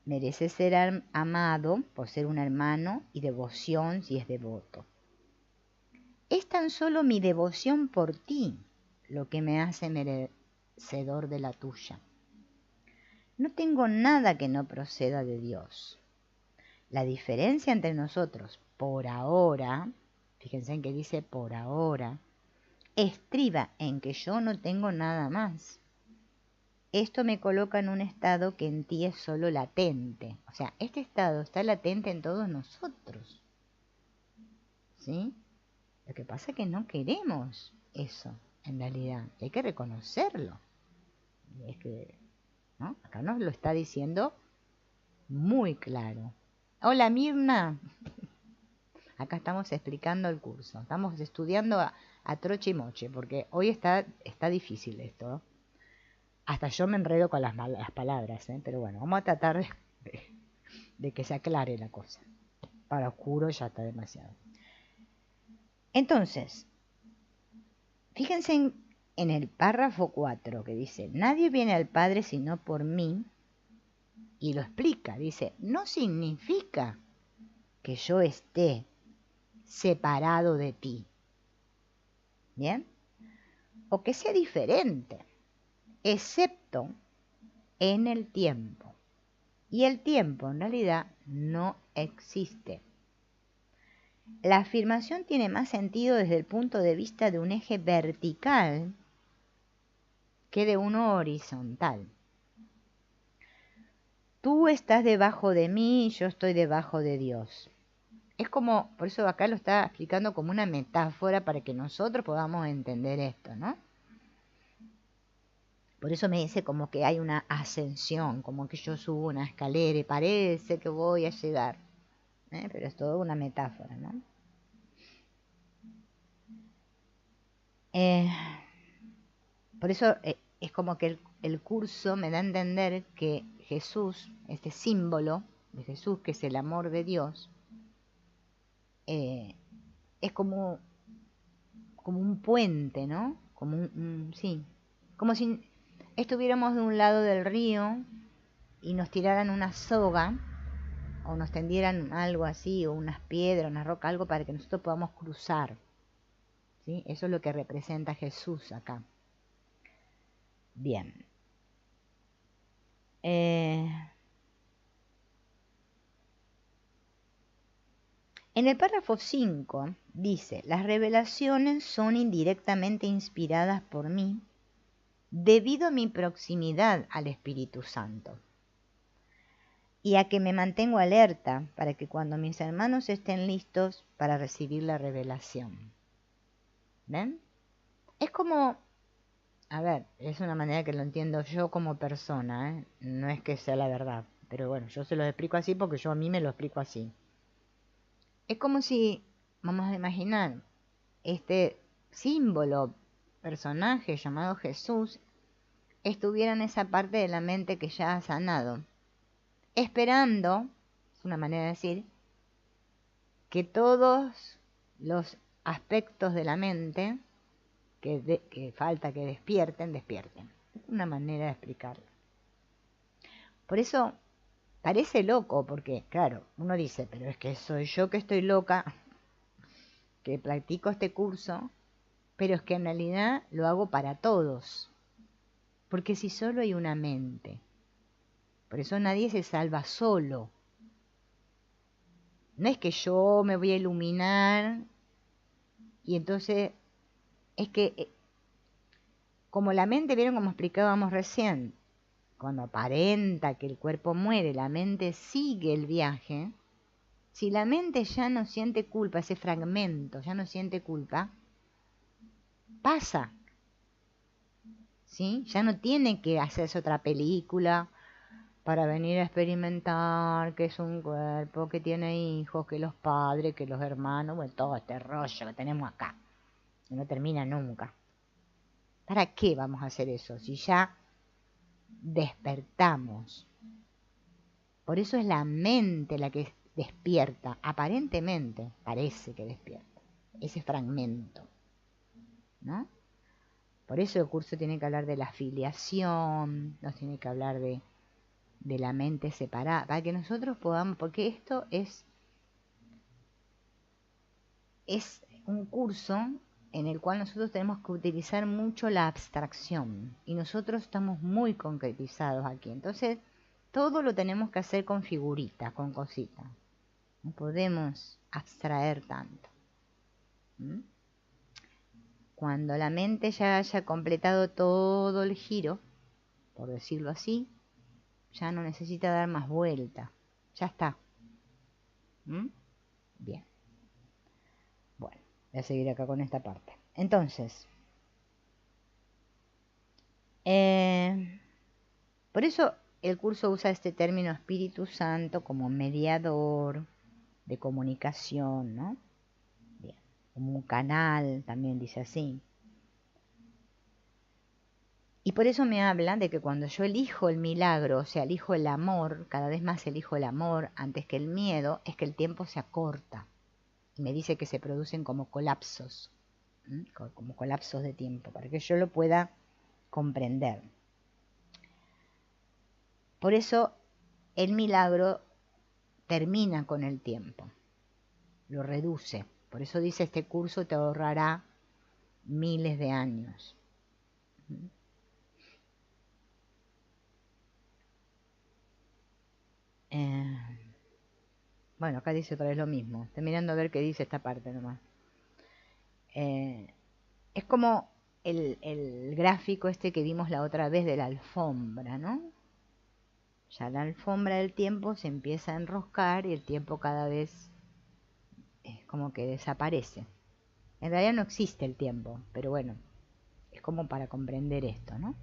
Merece ser amado por ser un hermano y devoción si es devoto. Es tan solo mi devoción por ti lo que me hace merecedor de la tuya. No tengo nada que no proceda de Dios. La diferencia entre nosotros por ahora, fíjense en que dice por ahora, estriba en que yo no tengo nada más. Esto me coloca en un estado que en ti es solo latente. O sea, este estado está latente en todos nosotros. ¿Sí? Lo que pasa es que no queremos eso, en realidad. Hay que reconocerlo. Y es que, ¿no? Acá nos lo está diciendo muy claro. Hola Mirna. Acá estamos explicando el curso. Estamos estudiando a troche y moche, porque hoy está difícil esto. Hasta yo me enredo con las palabras, pero bueno, vamos a tratar de que se aclare la cosa. Para oscuro ya está demasiado. Entonces, fíjense en el párrafo 4 que dice, nadie viene al Padre sino por mí, y lo explica, dice, no significa que yo esté separado de ti, ¿bien? O que sea diferente, excepto en el tiempo. Y el tiempo en realidad no existe. La afirmación tiene más sentido desde el punto de vista de un eje vertical que de uno horizontal. Tú estás debajo de mí y yo estoy debajo de Dios. Es como, por eso acá lo está explicando como una metáfora para que nosotros podamos entender esto, ¿no? Por eso me dice como que hay una ascensión, como que yo subo una escalera y parece que voy a llegar. Pero es todo una metáfora, ¿no? Por eso es como que el curso me da a entender que Jesús, este símbolo de Jesús, que es el amor de Dios, es como un puente, ¿no? Como sí, como si estuviéramos de un lado del río y nos tiraran una soga o nos tendieran algo así, o unas piedras, una roca, algo para que nosotros podamos cruzar. ¿Sí? Eso es lo que representa Jesús acá. Bien. En el párrafo 5 dice, las revelaciones son indirectamente inspiradas por mí debido a mi proximidad al Espíritu Santo y a que me mantengo alerta para que cuando mis hermanos estén listos para recibir la revelación. ¿Ven? Es como, a ver, es una manera que lo entiendo yo como persona, no es que sea la verdad, pero bueno, yo se lo explico así porque yo a mí me lo explico así. Es como si, vamos a imaginar, este símbolo, personaje llamado Jesús, estuviera en esa parte de la mente que ya ha sanado, esperando, es una manera de decir, que todos los aspectos de la mente que falta que despierten. Es una manera de explicarlo. Por eso parece loco, porque claro, uno dice, pero es que soy yo que estoy loca, que practico este curso, pero es que en realidad lo hago para todos. Porque si solo hay una mente, por eso nadie se salva solo. No es que yo me voy a iluminar y entonces es que, como la mente, vieron como explicábamos recién, cuando aparenta que el cuerpo muere, la mente sigue el viaje. Si la mente ya no siente culpa, ese fragmento ya no siente culpa, pasa, ¿sí? Ya no tiene que hacerse otra película para venir a experimentar que es un cuerpo, que tiene hijos, que los padres, que los hermanos, bueno, todo este rollo que tenemos acá, que no termina nunca. ¿Para qué vamos a hacer eso si ya despertamos? Por eso es la mente la que despierta, aparentemente parece que despierta, ese fragmento, ¿no? Por eso el curso tiene que hablar de la filiación, nos tiene que hablar de la mente separada, para que nosotros podamos, porque esto es un curso en el cual nosotros tenemos que utilizar mucho la abstracción y nosotros estamos muy concretizados aquí. Entonces, todo lo tenemos que hacer con figuritas, con cositas. No podemos abstraer tanto. ¿Mm? Cuando la mente ya haya completado todo el giro, por decirlo así, ya no necesita dar más vuelta. Ya está. ¿Mm? Bien. Bueno, voy a seguir acá con esta parte. Entonces, por eso el curso usa este término Espíritu Santo como mediador de comunicación, ¿no? Bien. Como un canal, también dice así. Y por eso me habla de que cuando yo elijo el milagro, o sea, elijo el amor, cada vez más elijo el amor antes que el miedo, es que el tiempo se acorta. Y me dice que se producen como colapsos, como colapsos de tiempo, para que yo lo pueda comprender. Por eso el milagro termina con el tiempo, lo reduce. Por eso dice, este curso te ahorrará miles de años. Bueno, acá dice otra vez lo mismo. Estoy mirando a ver qué dice esta parte nomás. Es como el gráfico este que vimos la otra vez de la alfombra, ¿no? Ya la alfombra del tiempo se empieza a enroscar y el tiempo cada vez es como que desaparece. En realidad no existe el tiempo, pero bueno, es como para comprender esto, ¿no?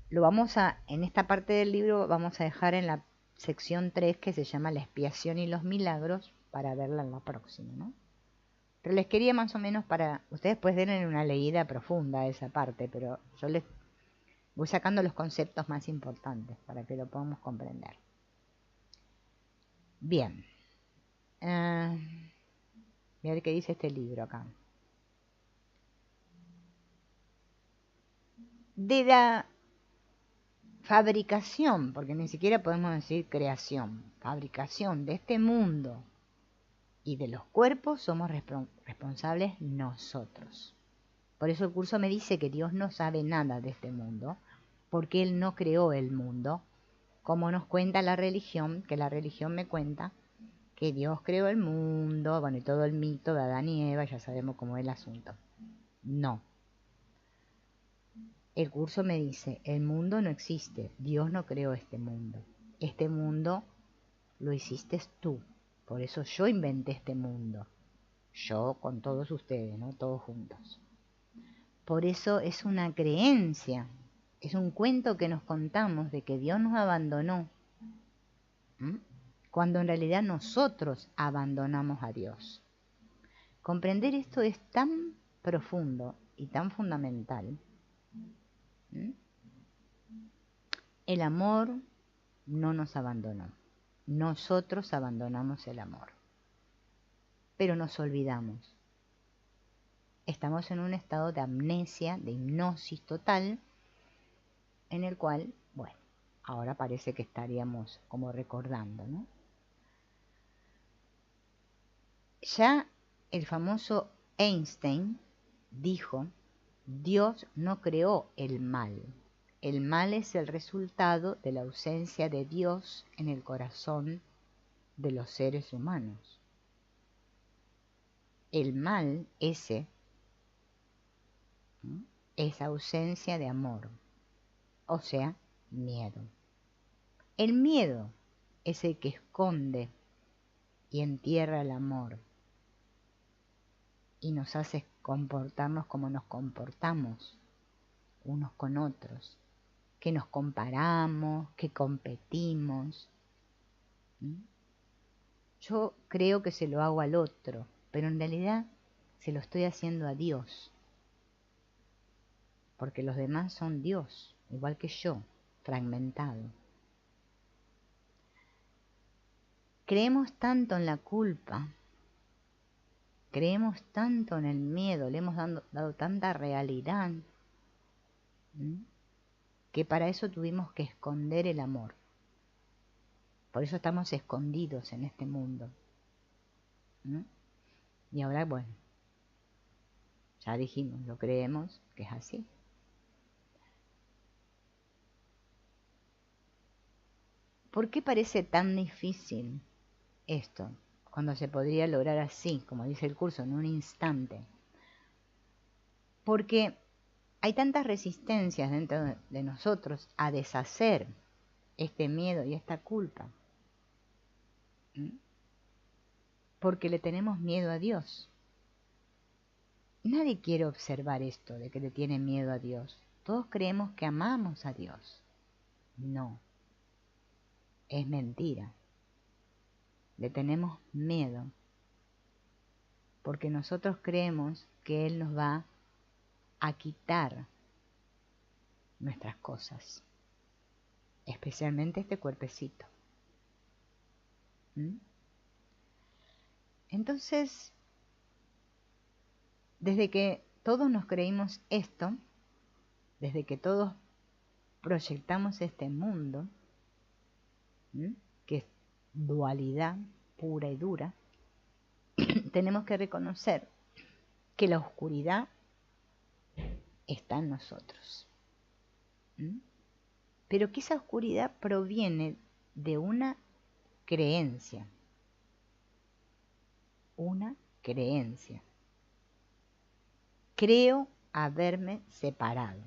Lo vamos a, en esta parte del libro, vamos a dejar en la sección 3 que se llama La expiación y los milagros para verla en la próxima, ¿no? Pero les quería más o menos para, ustedes pues denle una leída profunda a esa parte, pero yo les voy sacando los conceptos más importantes para que lo podamos comprender. Bien. Voy a ver qué dice este libro acá. De la fabricación, porque ni siquiera podemos decir creación, fabricación de este mundo y de los cuerpos somos responsables nosotros. Por eso el curso me dice que Dios no sabe nada de este mundo, porque Él no creó el mundo, como nos cuenta la religión, que la religión me cuenta que Dios creó el mundo, bueno, y todo el mito de Adán y Eva, ya sabemos cómo es el asunto. No. El curso me dice, el mundo no existe, Dios no creó este mundo. Este mundo lo hiciste tú, por eso yo inventé este mundo. Yo con todos ustedes, ¿no? Todos juntos. Por eso es una creencia, es un cuento que nos contamos de que Dios nos abandonó, cuando en realidad nosotros abandonamos a Dios. Comprender esto es tan profundo y tan fundamental. El amor no nos abandonó, nosotros abandonamos el amor. pero nos olvidamos. Estamos en un estado de amnesia, de hipnosis total, en el cual, bueno, ahora parece que estaríamos como recordando, ¿no? Ya el famoso Einstein dijo: Dios no creó el mal. El mal es el resultado de la ausencia de Dios en el corazón de los seres humanos. El mal ese es ausencia de amor, o sea, miedo. El miedo es el que esconde y entierra el amor y nos hace comportarnos como nos comportamos unos con otros, que nos comparamos, que competimos. Yo creo que se lo hago al otro, pero en realidad se lo estoy haciendo a Dios, porque los demás son Dios, igual que yo, fragmentado. Creemos tanto en la culpa, creemos tanto en el miedo, le hemos dado tanta realidad, que para eso tuvimos que esconder el amor. Por eso estamos escondidos en este mundo. Y ahora, bueno, ya dijimos, lo creemos que es así. ¿Por qué parece tan difícil esto, cuando se podría lograr así, como dice el curso, en un instante? Porque hay tantas resistencias dentro de nosotros a deshacer este miedo y esta culpa. Porque le tenemos miedo a Dios. Nadie quiere observar esto de que le tiene miedo a Dios. Todos creemos que amamos a Dios. No, es mentira. Le tenemos miedo porque nosotros creemos que Él nos va a quitar nuestras cosas, especialmente este cuerpecito. Entonces, desde que todos nos creímos esto, desde que todos proyectamos este mundo, que es dualidad pura y dura, tenemos que reconocer que la oscuridad está en nosotros. Pero que esa oscuridad proviene de una creencia. Una creencia. Creo haberme separado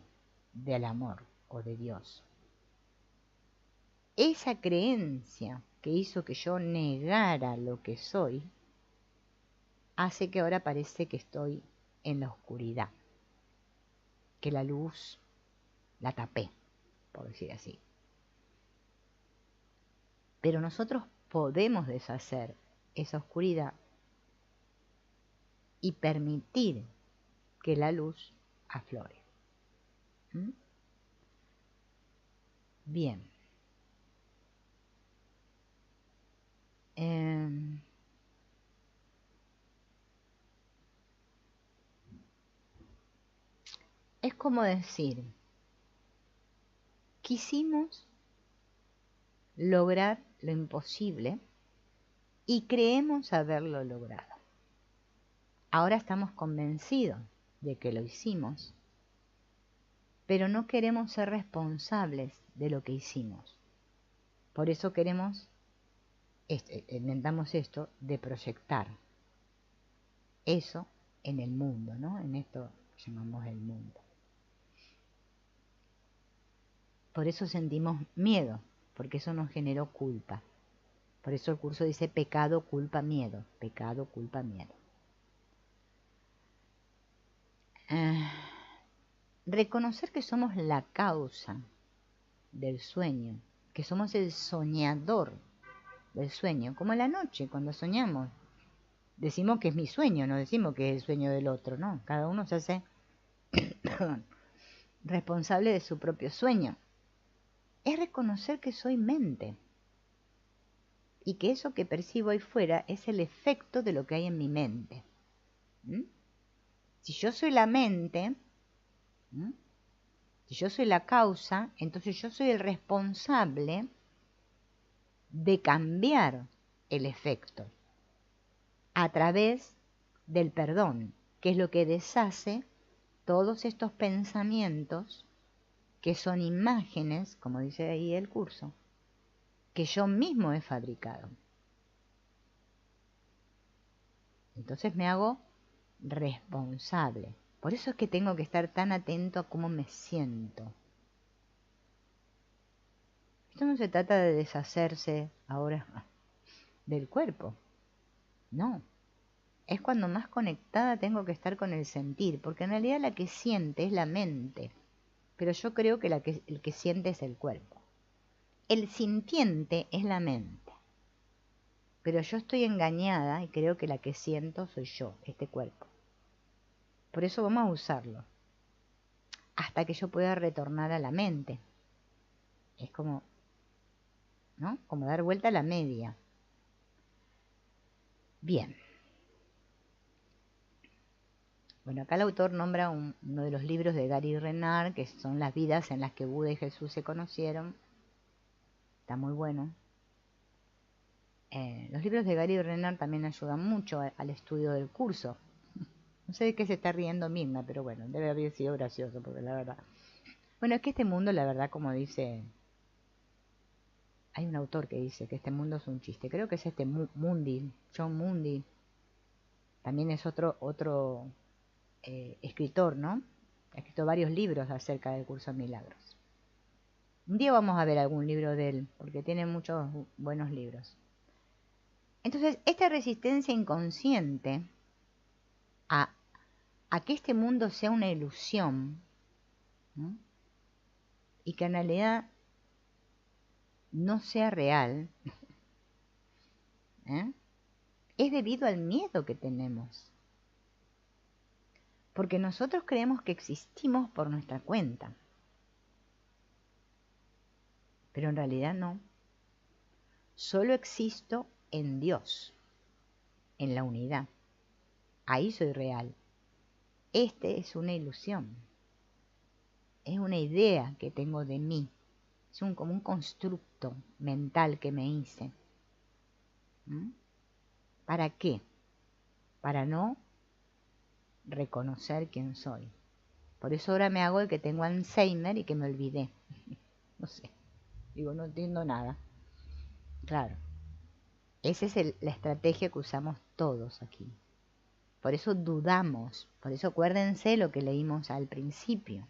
del amor o de Dios. Esa creencia que hizo que yo negara lo que soy, hace que ahora parece que estoy en la oscuridad, que la luz la tapé, por decir así. Pero nosotros podemos deshacer esa oscuridad y permitir que la luz aflore. Bien. Es como decir, quisimos lograr lo imposible y creemos haberlo logrado. Ahora estamos convencidos de que lo hicimos, pero no queremos ser responsables de lo que hicimos. Por eso inventamos esto de proyectar eso en el mundo, ¿no? En esto que llamamos el mundo. Por eso sentimos miedo, porque eso nos generó culpa. Por eso el curso dice pecado, culpa, miedo. Pecado, culpa, miedo. Reconocer que somos la causa del sueño, que somos el soñador del sueño, como en la noche cuando soñamos. Decimos que es mi sueño, no decimos que es el sueño del otro, no. Cada uno se hace responsable de su propio sueño. Es reconocer que soy mente. y que eso que percibo ahí fuera es el efecto de lo que hay en mi mente. Si yo soy la mente, si yo soy la causa, entonces yo soy el responsable de cambiar el efecto a través del perdón, que es lo que deshace todos estos pensamientos que son imágenes, como dice ahí el curso, que yo mismo he fabricado. Entonces me hago responsable. Por eso es que tengo que estar tan atento a cómo me siento. Esto no se trata de deshacerse ahora del cuerpo. No. Es cuando más conectada tengo que estar con el sentir, porque en realidad la que siente es la mente, pero yo creo que el que siente es el cuerpo. El sintiente es la mente, pero yo estoy engañada y creo que la que siento soy yo, este cuerpo. Por eso vamos a usarlo, hasta que yo pueda retornar a la mente. Es como, ¿no? Como dar vuelta a la media. Bien. Bueno, acá el autor nombra uno de los libros de Gary Renard, que son las vidas en las que Buda y Jesús se conocieron. Está muy bueno. Los libros de Gary Renard también ayudan mucho al estudio del curso. No sé de qué se está riendo Mirna, pero bueno, debe haber sido gracioso, porque la verdad. Bueno, es que este mundo, la verdad, como dice, hay un autor que dice que este mundo es un chiste. Creo que es este Mundi, John Mundi. También es otro escritor, ¿no? Ha escrito varios libros acerca del curso de milagros. Un día vamos a ver algún libro de él, porque tiene muchos buenos libros. Entonces, esta resistencia inconsciente a que este mundo sea una ilusión, ¿no? Y que en realidad no sea real, ¿eh? Es debido al miedo que tenemos. Porque nosotros creemos que existimos por nuestra cuenta. Pero en realidad no. Solo existo en Dios, en la unidad. Ahí soy real. Este es una ilusión. Es una idea que tengo de mí. Es como un constructo mental que me hice. ¿Para qué? Para no reconocer quién soy. Por eso ahora me hago el que tengo Alzheimer y que me olvidé. No sé. Digo, no entiendo nada. Claro. Esa es la estrategia que usamos todos aquí. Por eso dudamos. Por eso acuérdense lo que leímos al principio.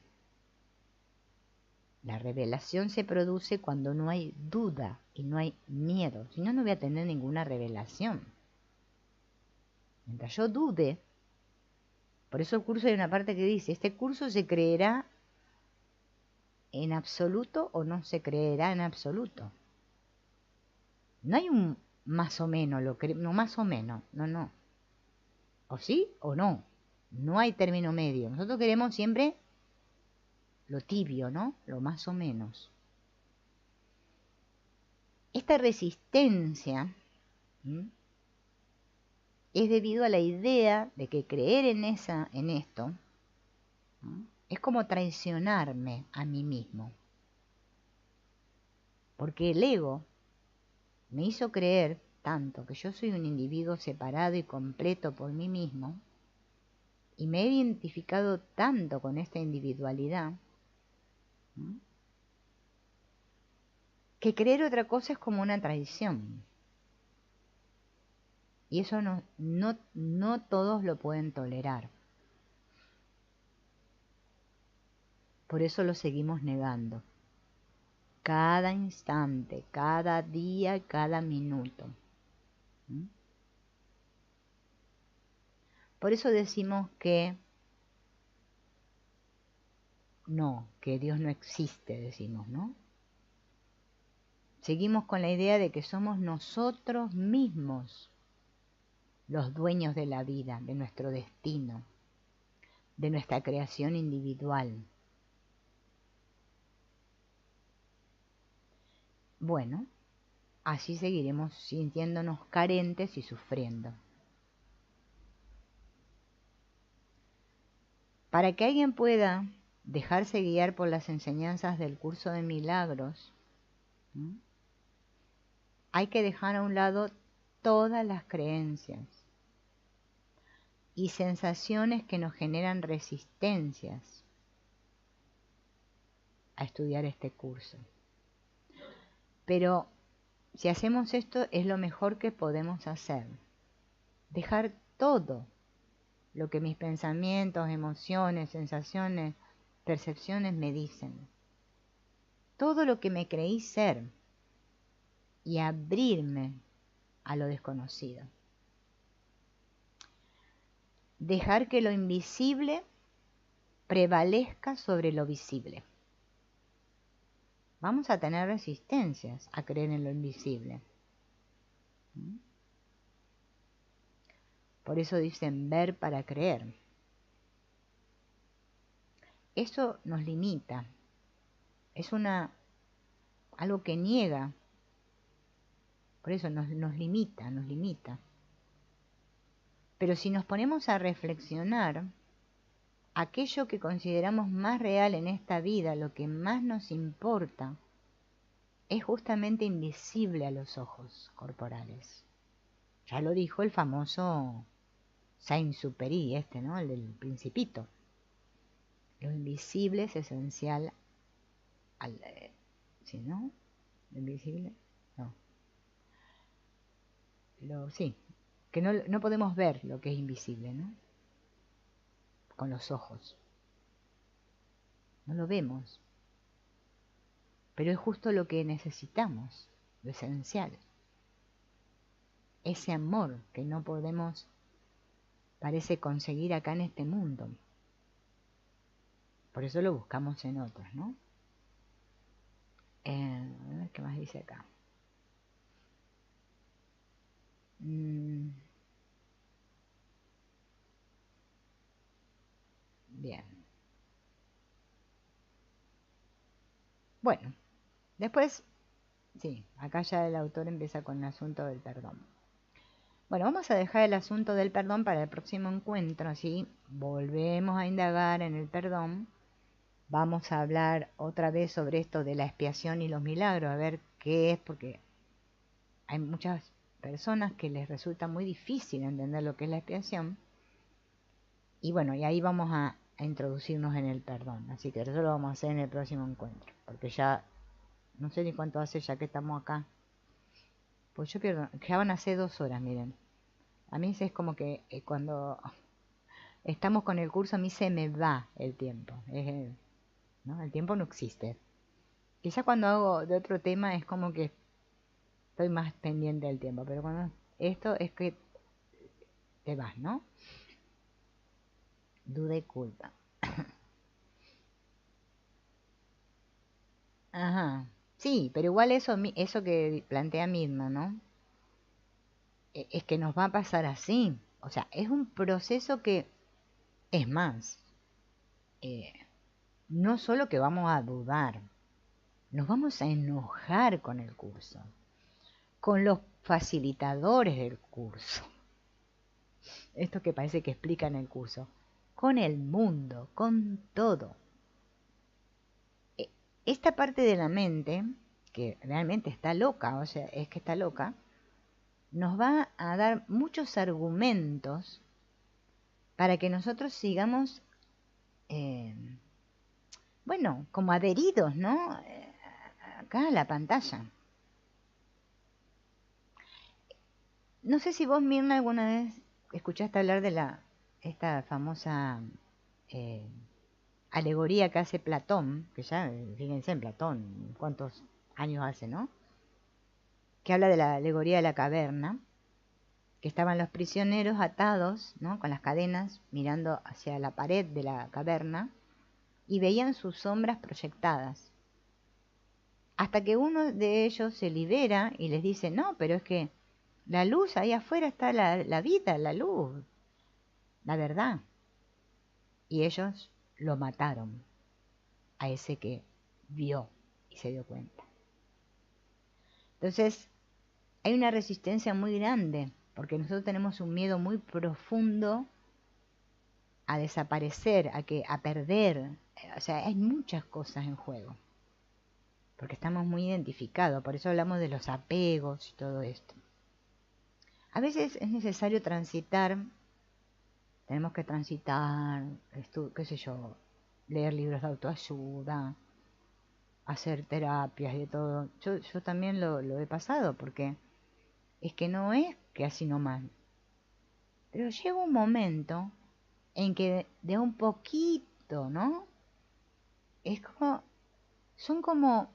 La revelación se produce cuando no hay duda y no hay miedo. Si no, no voy a tener ninguna revelación. Mientras yo dude, por eso el curso hay una parte que dice, ¿este curso se creerá en absoluto o no se creerá en absoluto? No hay un más o menos, no más o menos, no. O sí o no. No hay término medio. Nosotros queremos siempre lo tibio, ¿no? Lo más o menos. Esta resistencia es debido a la idea de que creer en esto, es como traicionarme a mí mismo. Porque el ego me hizo creer tanto que yo soy un individuo separado y completo por mí mismo, y me he identificado tanto con esta individualidad, que creer otra cosa es como una traición. Y eso no todos lo pueden tolerar. Por eso lo seguimos negando. Cada instante, cada día, cada minuto. Por eso decimos que no, que Dios no existe, decimos, ¿no? Seguimos con la idea de que somos nosotros mismos los dueños de la vida, de nuestro destino, de nuestra creación individual. Bueno, así seguiremos sintiéndonos carentes y sufriendo. Para que alguien pueda dejarse guiar por las enseñanzas del curso de milagros, ¿no?, hay que dejar a un lado todas las creencias y sensaciones que nos generan resistencias a estudiar este curso. Pero si hacemos esto es lo mejor que podemos hacer. Dejar todo lo que mis pensamientos, emociones, sensaciones, percepciones me dicen. Todo lo que me creí ser y abrirme a lo desconocido. Dejar que lo invisible prevalezca sobre lo visible. Vamos a tener resistencias a creer en lo invisible. Por eso dicen ver para creer. Eso nos limita. Es algo que niega. Por eso nos limita, nos limita. Pero si nos ponemos a reflexionar, aquello que consideramos más real en esta vida, lo que más nos importa, es justamente invisible a los ojos corporales. Ya lo dijo el famoso Saint-Exupéry, ¿no? El del Principito. Lo invisible es esencial al... ¿Sí, no? ¿Lo invisible? No. Sí, que no podemos ver lo que es invisible, ¿no? Con los ojos. No lo vemos. Pero es justo lo que necesitamos, lo esencial. Ese amor que no podemos, parece, conseguir acá en este mundo. Por eso lo buscamos en otros, ¿no? A ver qué más dice acá. Bien. Bueno, después, sí, acá ya el autor empieza con el asunto del perdón. Bueno, vamos a dejar el asunto del perdón para el próximo encuentro, así volvemos a indagar en el perdón. Vamos a hablar otra vez sobre esto de la expiación y los milagros, a ver qué es, porque hay muchas personas que les resulta muy difícil entender lo que es la expiación. Y bueno, y ahí vamos a introducirnos en el perdón. Así que eso lo vamos a hacer en el próximo encuentro, porque ya no sé ni cuánto hace ya que estamos acá. Pues yo pierdo, ya van a ser 2 horas, miren. A mí es como que cuando estamos con el curso a mí se me va el tiempo, ¿no? El tiempo no existe. Quizá cuando hago de otro tema es como que estoy más pendiente del tiempo, pero cuando esto es que te vas, ¿no? Duda y culpa. Ajá. Sí, pero igual eso que plantea misma, ¿no? Es que nos va a pasar así. O sea, es un proceso que, es más, no solo que vamos a dudar, nos vamos a enojar con el curso, con los facilitadores del curso, esto que parece que explican el curso, con el mundo, con todo. Esta parte de la mente, que realmente está loca, o sea, es que está loca, nos va a dar muchos argumentos para que nosotros sigamos, bueno, como adheridos, ¿no? Acá a la pantalla. No sé si vos, Mirna, alguna vez escuchaste hablar de esta famosa alegoría que hace Platón, que ya, fíjense en Platón, cuántos años hace, ¿no? Que habla de la alegoría de la caverna, que estaban los prisioneros atados, ¿no?, con las cadenas, mirando hacia la pared de la caverna, y veían sus sombras proyectadas. Hasta que uno de ellos se libera y les dice, no, pero es que la luz, ahí afuera está la vida, la luz, la verdad. Y ellos lo mataron a ese que vio y se dio cuenta. Entonces, hay una resistencia muy grande, porque nosotros tenemos un miedo muy profundo a desaparecer, a perder. O sea, hay muchas cosas en juego, porque estamos muy identificados, por eso hablamos de los apegos y todo esto. A veces es necesario transitar, tenemos que transitar, qué sé yo, leer libros de autoayuda, hacer terapias y de todo. Yo también lo he pasado, porque es que no es que así nomás. Pero llega un momento en que de un poquito, ¿no? Es como, son como,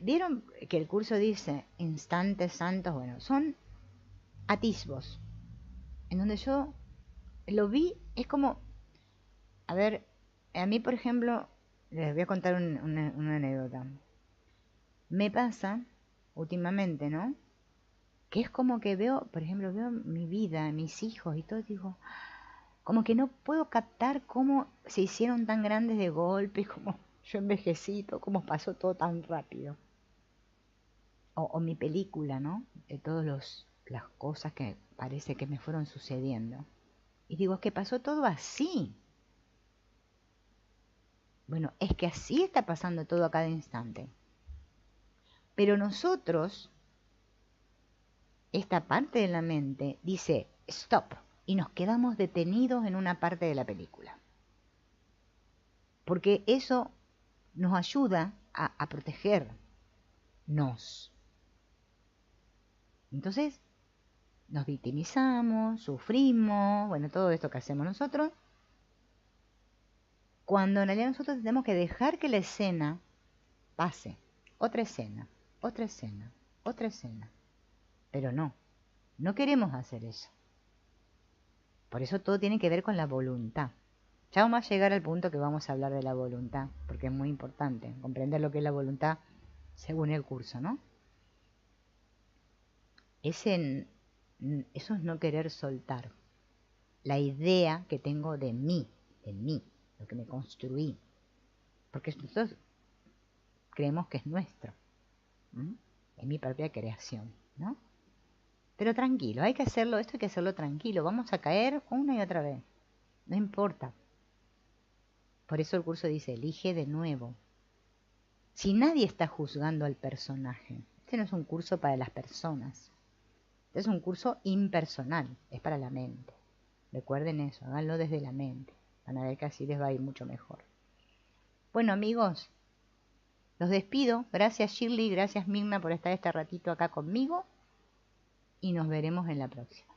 ¿vieron que el curso dice instantes santos? Bueno, son atisbos, en donde yo lo vi, es como, a ver, a mí por ejemplo, les voy a contar una anécdota. Me pasa últimamente, ¿no? Que es como que veo, por ejemplo, veo mi vida, mis hijos y todo, digo, como que no puedo captar cómo se hicieron tan grandes de golpe, cómo yo envejecí, cómo pasó todo tan rápido. O mi película, ¿no? De todas las cosas que parece que me fueron sucediendo. Y digo, es que pasó todo así. Bueno, es que así está pasando todo a cada instante. Pero nosotros, esta parte de la mente dice, stop, y nos quedamos detenidos en una parte de la película. Porque eso nos ayuda a protegernos. Entonces, nos victimizamos, sufrimos, bueno, todo esto que hacemos nosotros, cuando en realidad nosotros tenemos que dejar que la escena pase. Otra escena, otra escena, otra escena. Pero no queremos hacer eso. Por eso todo tiene que ver con la voluntad. Ya vamos a llegar al punto que vamos a hablar de la voluntad, porque es muy importante comprender lo que es la voluntad según el curso, ¿no? Eso es no querer soltar la idea que tengo de mí, lo que me construí. Porque nosotros creemos que es nuestro, es mi propia creación, ¿no? Pero tranquilo, hay que hacerlo, esto hay que hacerlo tranquilo, vamos a caer una y otra vez, no importa. Por eso el curso dice, elige de nuevo. Si nadie está juzgando al personaje, este no es un curso para las personas, este es un curso impersonal, es para la mente. Recuerden eso, háganlo desde la mente, van a ver que así les va a ir mucho mejor. Bueno amigos, los despido, gracias Shirley, gracias Mirna por estar este ratito acá conmigo y nos veremos en la próxima.